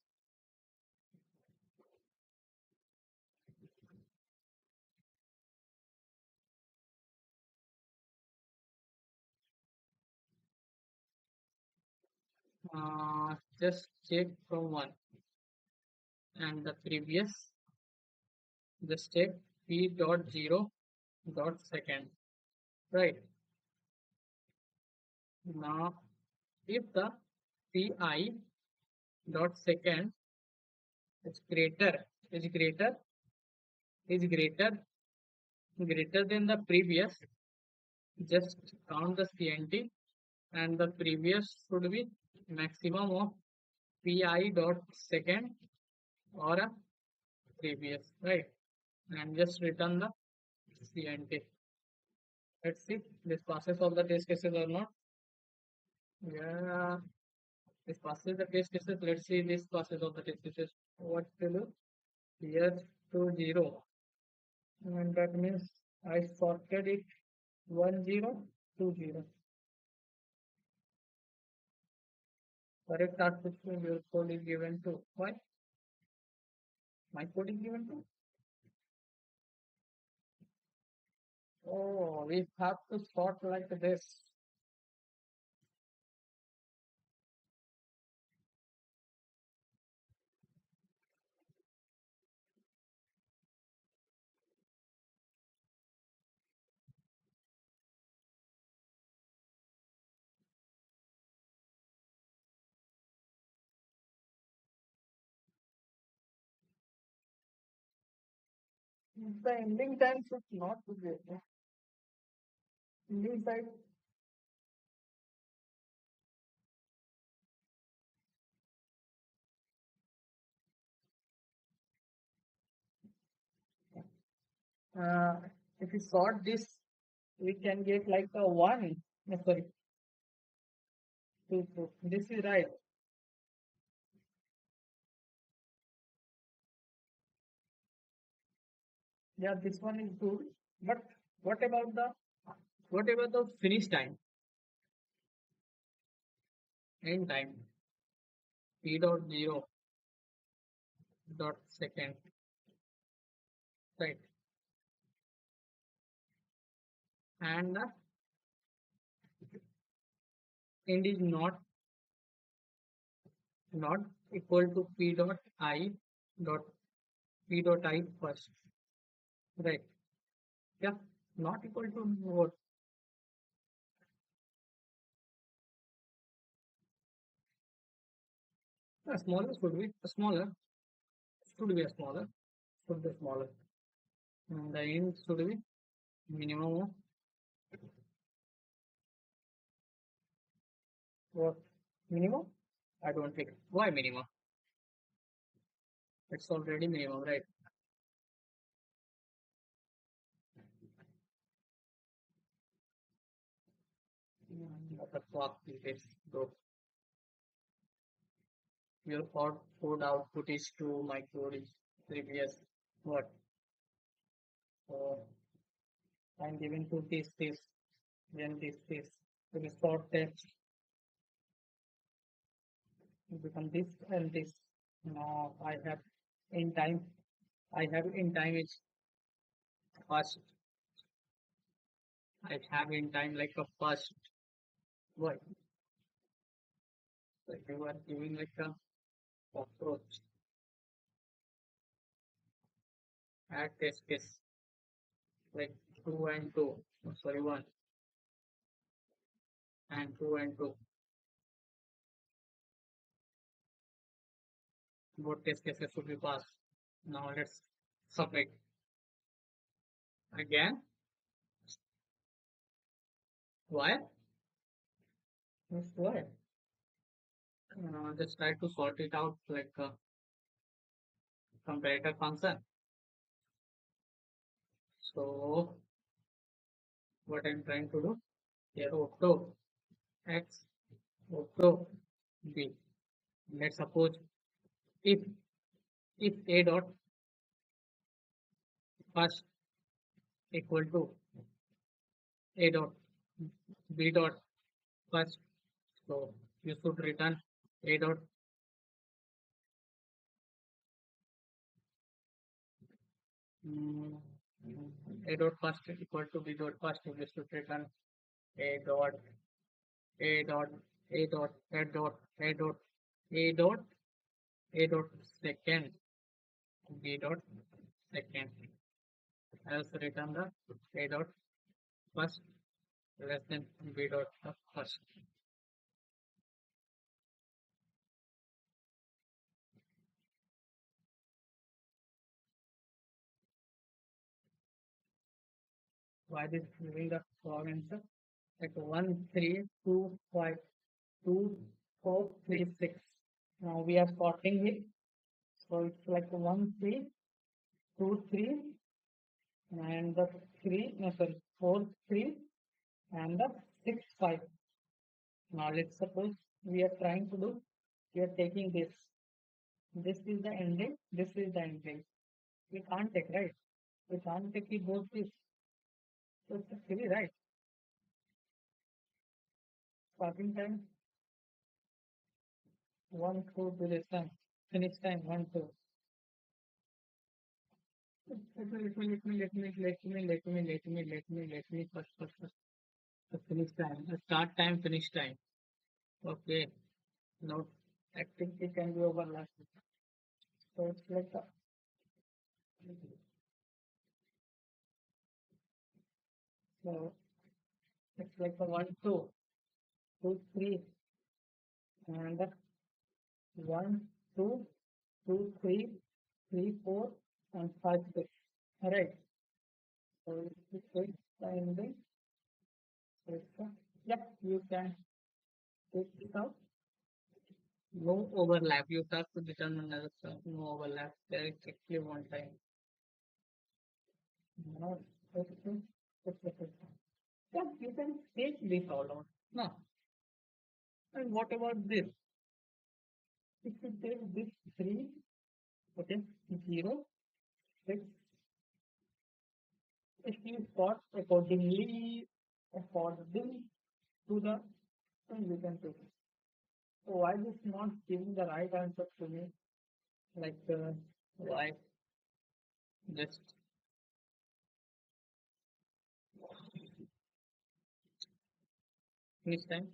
Speaker 1: Just check from one and the previous. Just check p dot 0 dot second. Right. Now, if the pi dot second is greater than the previous, just count the CNT, and the previous should be maximum of pi dot second or a previous, right? And just return the CNT. Let's see this passes all the test cases or not. Yeah, this passes the test cases. Let's see this passes all the test cases. What to do? Yes to 0, and that means I sorted it 1 0 2 0. Correct answer to your code is given to. Why? My code is given to. Oh, we have to sort like this. The ending time should not be there. Ending side. Uh, if we sort this, we can get like a 1. No, sorry, 2, 2. This is right. Yeah, this one is good. But what about the finish time? End time. P dot 0 dot second. Right. And the end is not equal to P dot I dot P dot I first. Right. Yeah. Not equal to what? Smaller should be smaller. Should be a smaller. Should be smaller. And the end should be minimum of what? Minimum? I don't think. Why minimum? It's already minimum, right? What the fuck is this, bro? Your code output is to my code is previous. What? So I'm giving to this, then this. To the sort text, become this and this. Now I have in time. I have in time is first. I have in time like a first. What? Like you are giving like a approach at test case like 2 and 2. Oh, sorry, 1 and 2 and 2. Both test cases should be passed. Now let's submit again. Why? Yes, why? Just try to sort it out like a comparator function. So what I'm trying to do here, auto x, auto b. Let's suppose if a dot first equal to a dot b dot first, so you should return a dot mm, a dot first equal to b dot first. We should return a dot a dot a dot a dot a dot a dot a dot second b dot second. Else return the a dot first less than b dot first. Why this giving the wrong answer? Like 1, 3, 2, 5, 2, 4, 3, 6. Now we are sorting it. So it's like 1, 3, 2, 3, and the 3, no sorry, 4, 3, and the 6, 5. Now let's suppose we are trying to do, we are taking this. This is the ending, this is the ending. We can't take, right? We can't take it both this. So it's silly, right? Starting time 1, 2 to this time. Finish time 1, 2. Let me first. The finish time, the start time, finish time. Okay. Now activity can be overlapped. So it's like so it's like a 1, 2, 2, 3, and 1, 2, 2, 3, 3, 4, and 5, 6. Alright. So it's the ending. So it's yeah, you can take it out. No overlap. You have to determine another stuff. No overlap. There is actually one time. No, it's yeah, you can take this all out. No. And what about this? If you take this 3, okay, 0, 6, if you sort according to the, then you can take it. So why this not giving the right answer to me? Like, why just this time?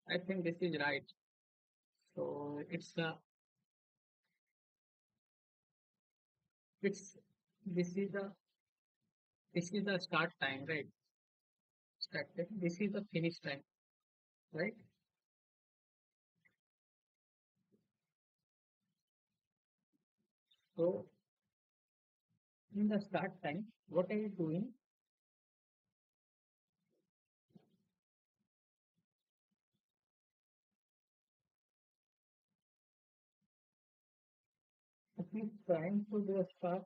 Speaker 1: I think this is right. So it's this is the this is the start time, right? Start time. This is the finish time, right? So in the start time, what are you doing? If you trying to do a start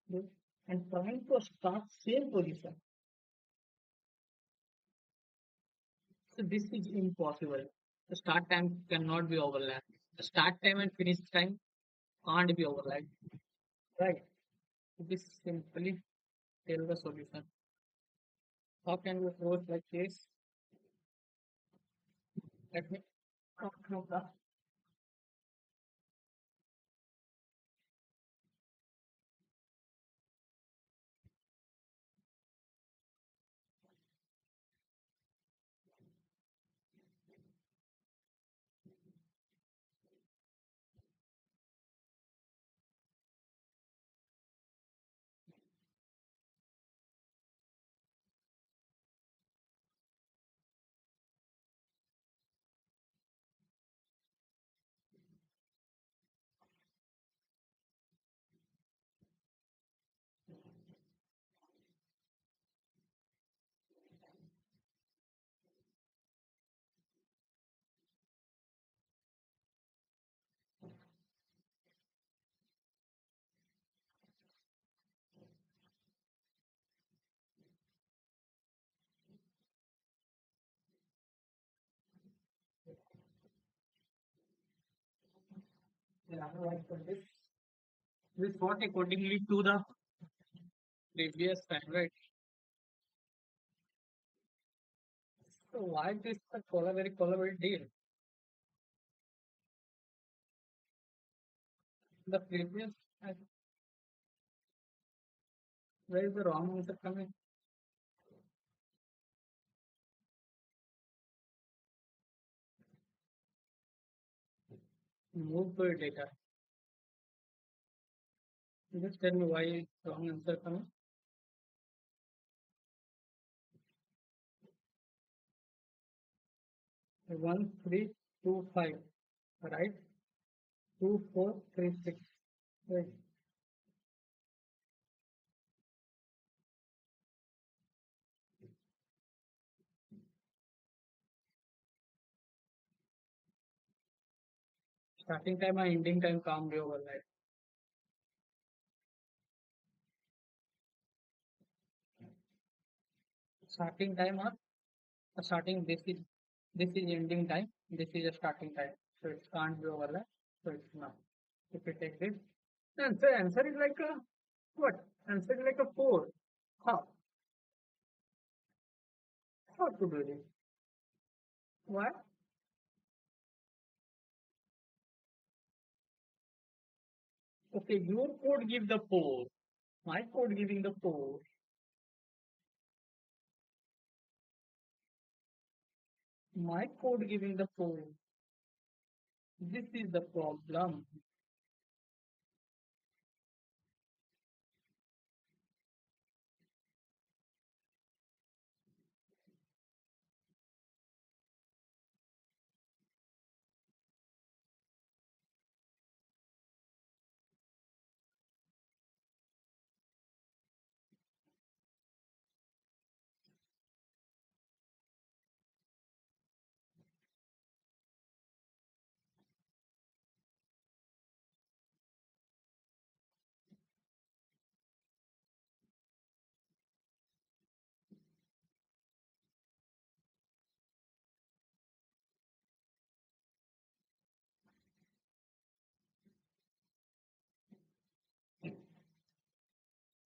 Speaker 1: this and trying to start same position, so this is impossible. The start time cannot be overlapped. The start time and finish time can't be overlapped, right? This simply tell the solution. How can we approach like this? Let me talk about the yeah, like this. We fought accordingly to the previous time, right? So why this the collaborate deal? The previous Where is the wrong answer coming? Move to data. Just tell me why is wrong answer coming. 1325, right? 2436. Right. Starting time and ending time can't be overlap. Starting time or starting this is ending time. This is a starting time. So it can't be overlap. So it's not. If you take this, answer is like a what? Answer is like a 4. How? How to do this? Why? Okay, your code give the 4. My code giving the 4. My code giving the 4. This is the problem.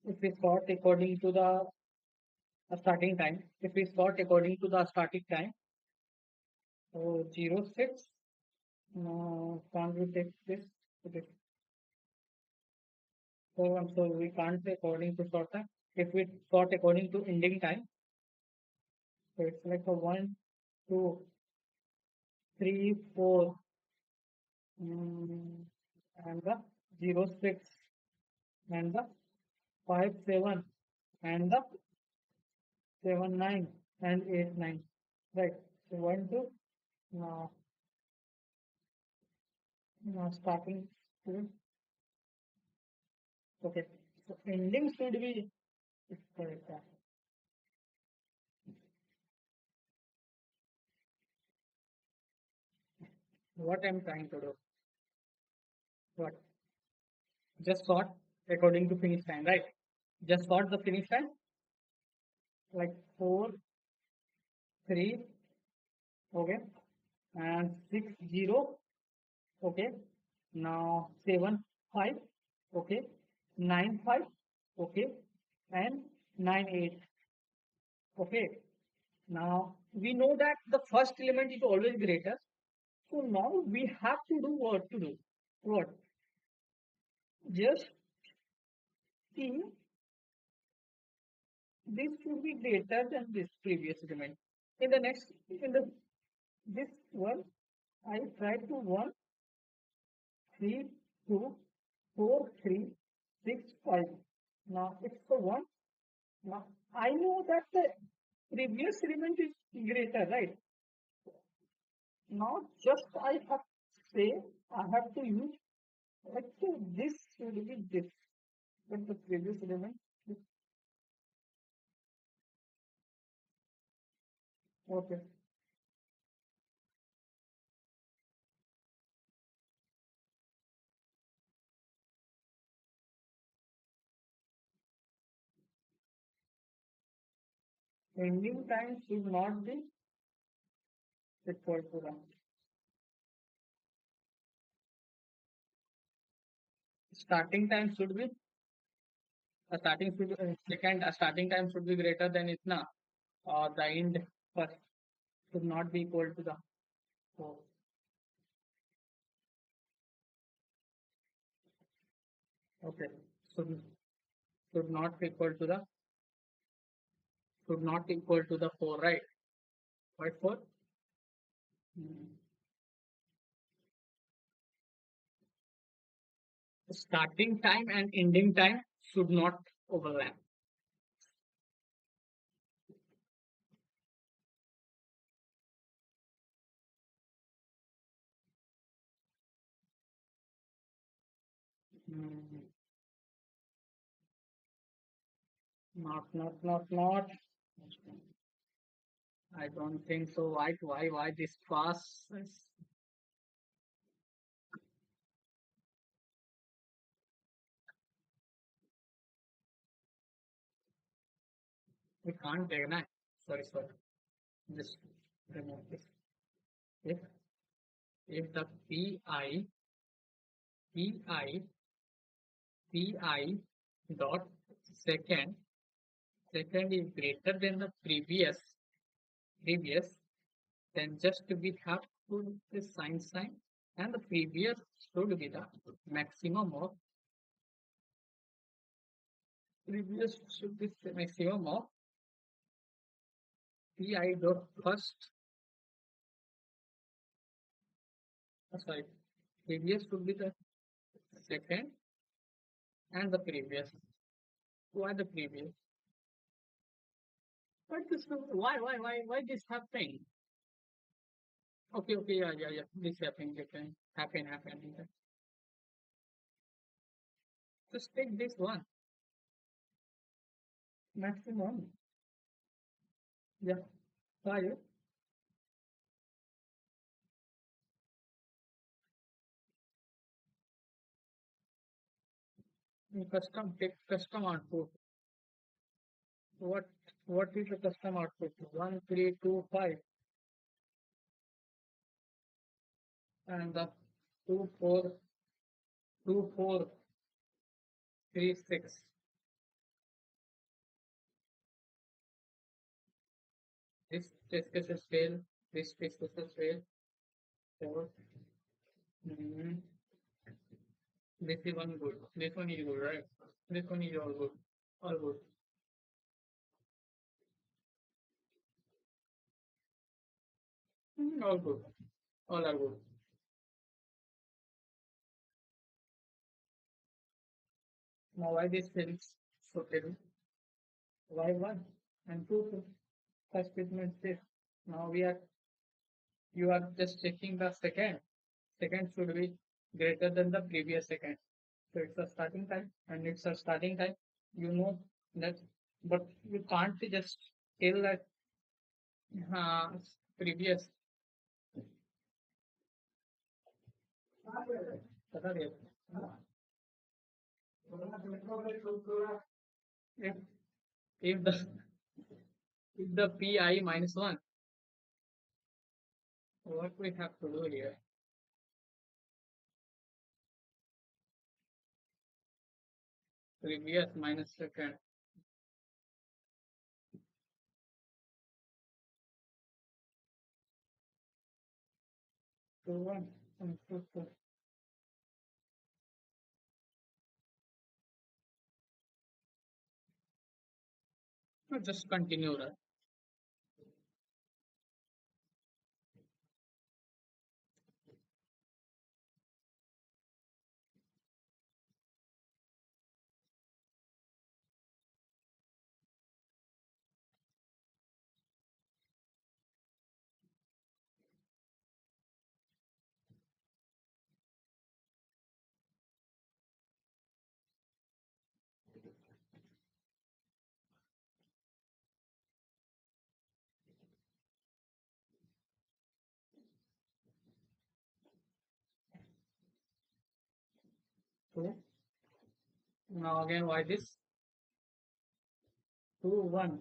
Speaker 1: If we sort according to the starting time, if we sort according to the starting time, so 06, can't we take this? Okay. So we can't say according to sort time. If we sort according to ending time, so it's like a 1, 2, 3, 4, and the 06, and the 5, 7, and the 7, 9, and 8, 9. Right. So 1, 2, uh, starting student. Okay. So ending should be correct. What I'm trying to do. What? Just sort according to finish time, right? Just sort the finish time like 4, 3, okay, and 6, 0, okay. Now 7, 5, okay, 9, 5, okay, and 9, 8, okay. Now we know that the first element is always greater. So now we have to do what to do. What? Just see this should be greater than this previous element. In the next, in the this one, I try to 1, 3, 2, 4, 3, 6, 5. Now it's the 1. Now I know that the previous element is greater, right? Now just I have to say, I have to use like so this should be this, but the previous element is okay. Ending time should not be equal to the starting time should be starting time should be greater than itna or the end first should not be equal to the so okay so should not equal to the 4, right? Why 4? Starting time and ending time should not overlap. Mm, not. I don't think so. Why this process? We can't recognize. Sorry. Just remove this. If the pi pi dot second second is greater than the previous, then just we have to the sign, and the previous should be the maximum of previous should be the maximum of pi dot first. Sorry, previous should be the second and the previous. Why the previous? What this? Why this happening? Okay, yeah. This happening. Just take this one maximum. Yeah, five. Take custom output. What what is the custom output? 1325 and the 2436. This test case is fail. This test case is fail. So, mm, this is one good. This one is good, right? This one is all good. All good. All good. All are good. Now why this fails? So fail. Why one and two? First statement says. Now you are just checking the second. Second should be greater than the previous second. So it's a starting time and it's a starting time. You know that, but you can't just tell that uh, previous. If, if the if the pi minus one, what we have to do here? Previous minus second. So one and two. No, just continue that. So now again, why this? 2, 1.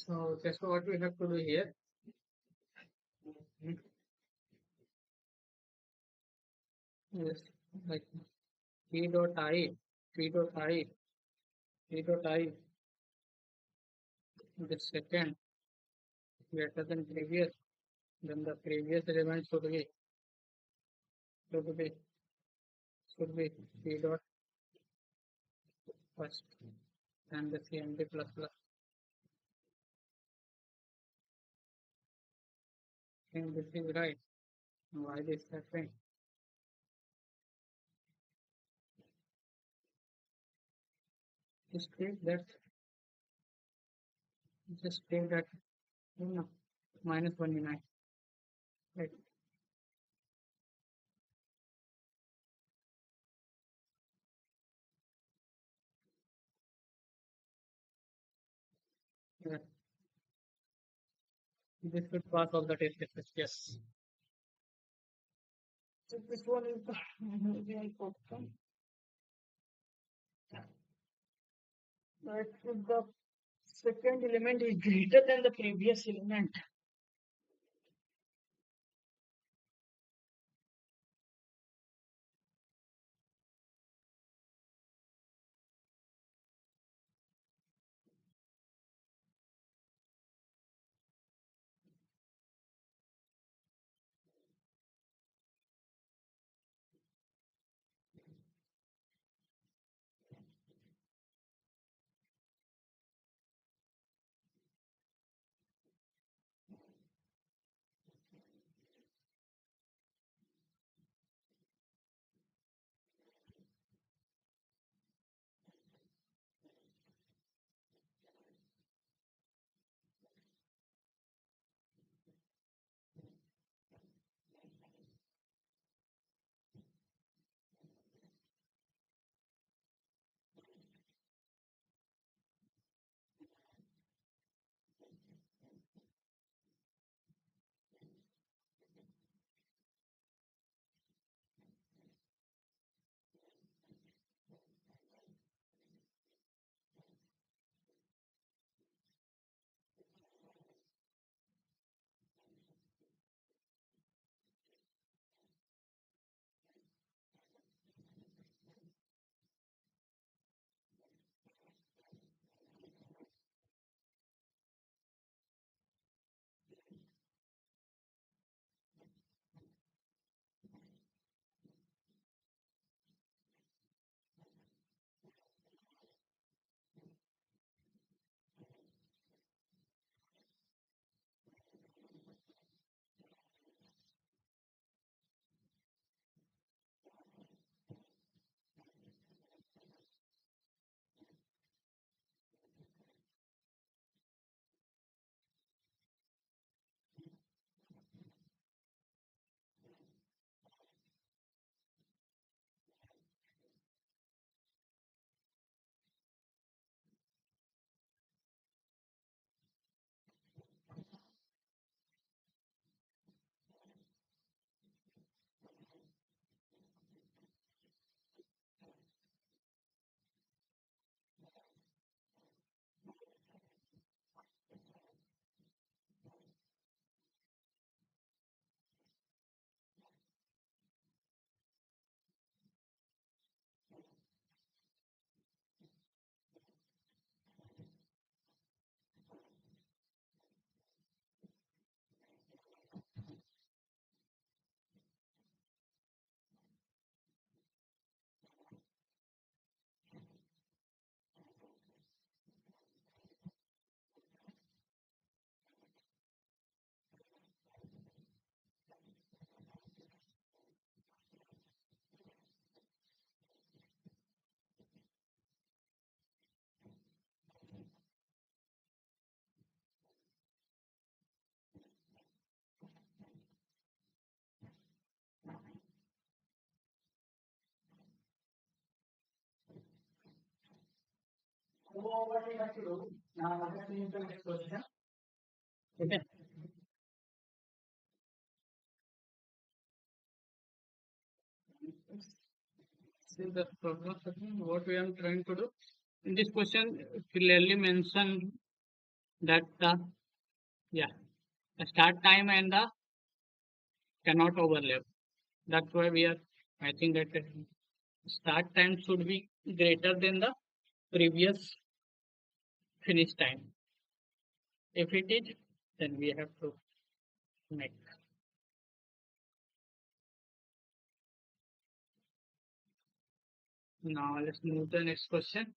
Speaker 1: So that's what we have to do here. Yes, like p dot I, p dot I, p dot I, the second greater than previous, then the previous element should be should be p dot first and the cmd plus plus. And this is right. Why this happening? Just take that. Just take that. No, minus 29. Right. Yeah. This should pass all the test cases. Yes. So this one is the real problem. That if the second element is greater than the previous element. So what we have to do now, let's move to the next question. Okay. See the problem setting, what we are trying to do. In this question, clearly mentioned that yeah, the start time and the cannot overlap. That's why we are. I think that the start time should be greater than the previous finish time. If it is, then we have to make. Now let's move to the next question.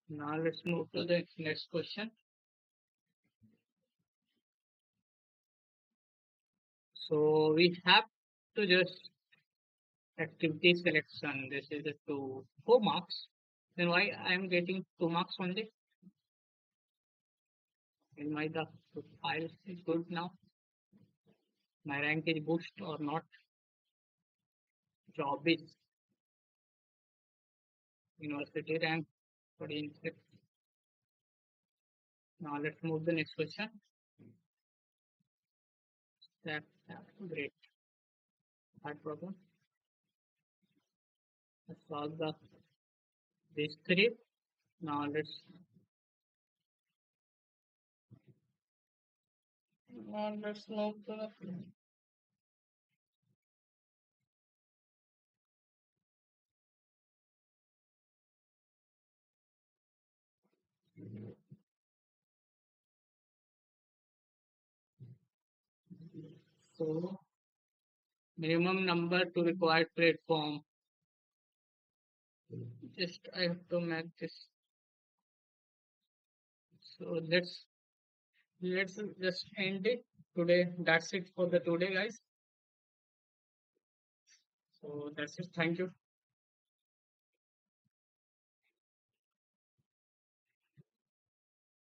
Speaker 1: Now let's move to the next question. So we have to just activity selection. This is the 4 marks. Then why I am getting 2 marks only? In my the file is good now. My rank is boosted or not? Job is university rank for the insect. Now let's move the next question. That great. Hard problem. Let's solve the these three. Now let's move to the so minimum number to required platform. Just I have to make this. So let's just end it today. That's it for the today, guys. So that's it. Thank you.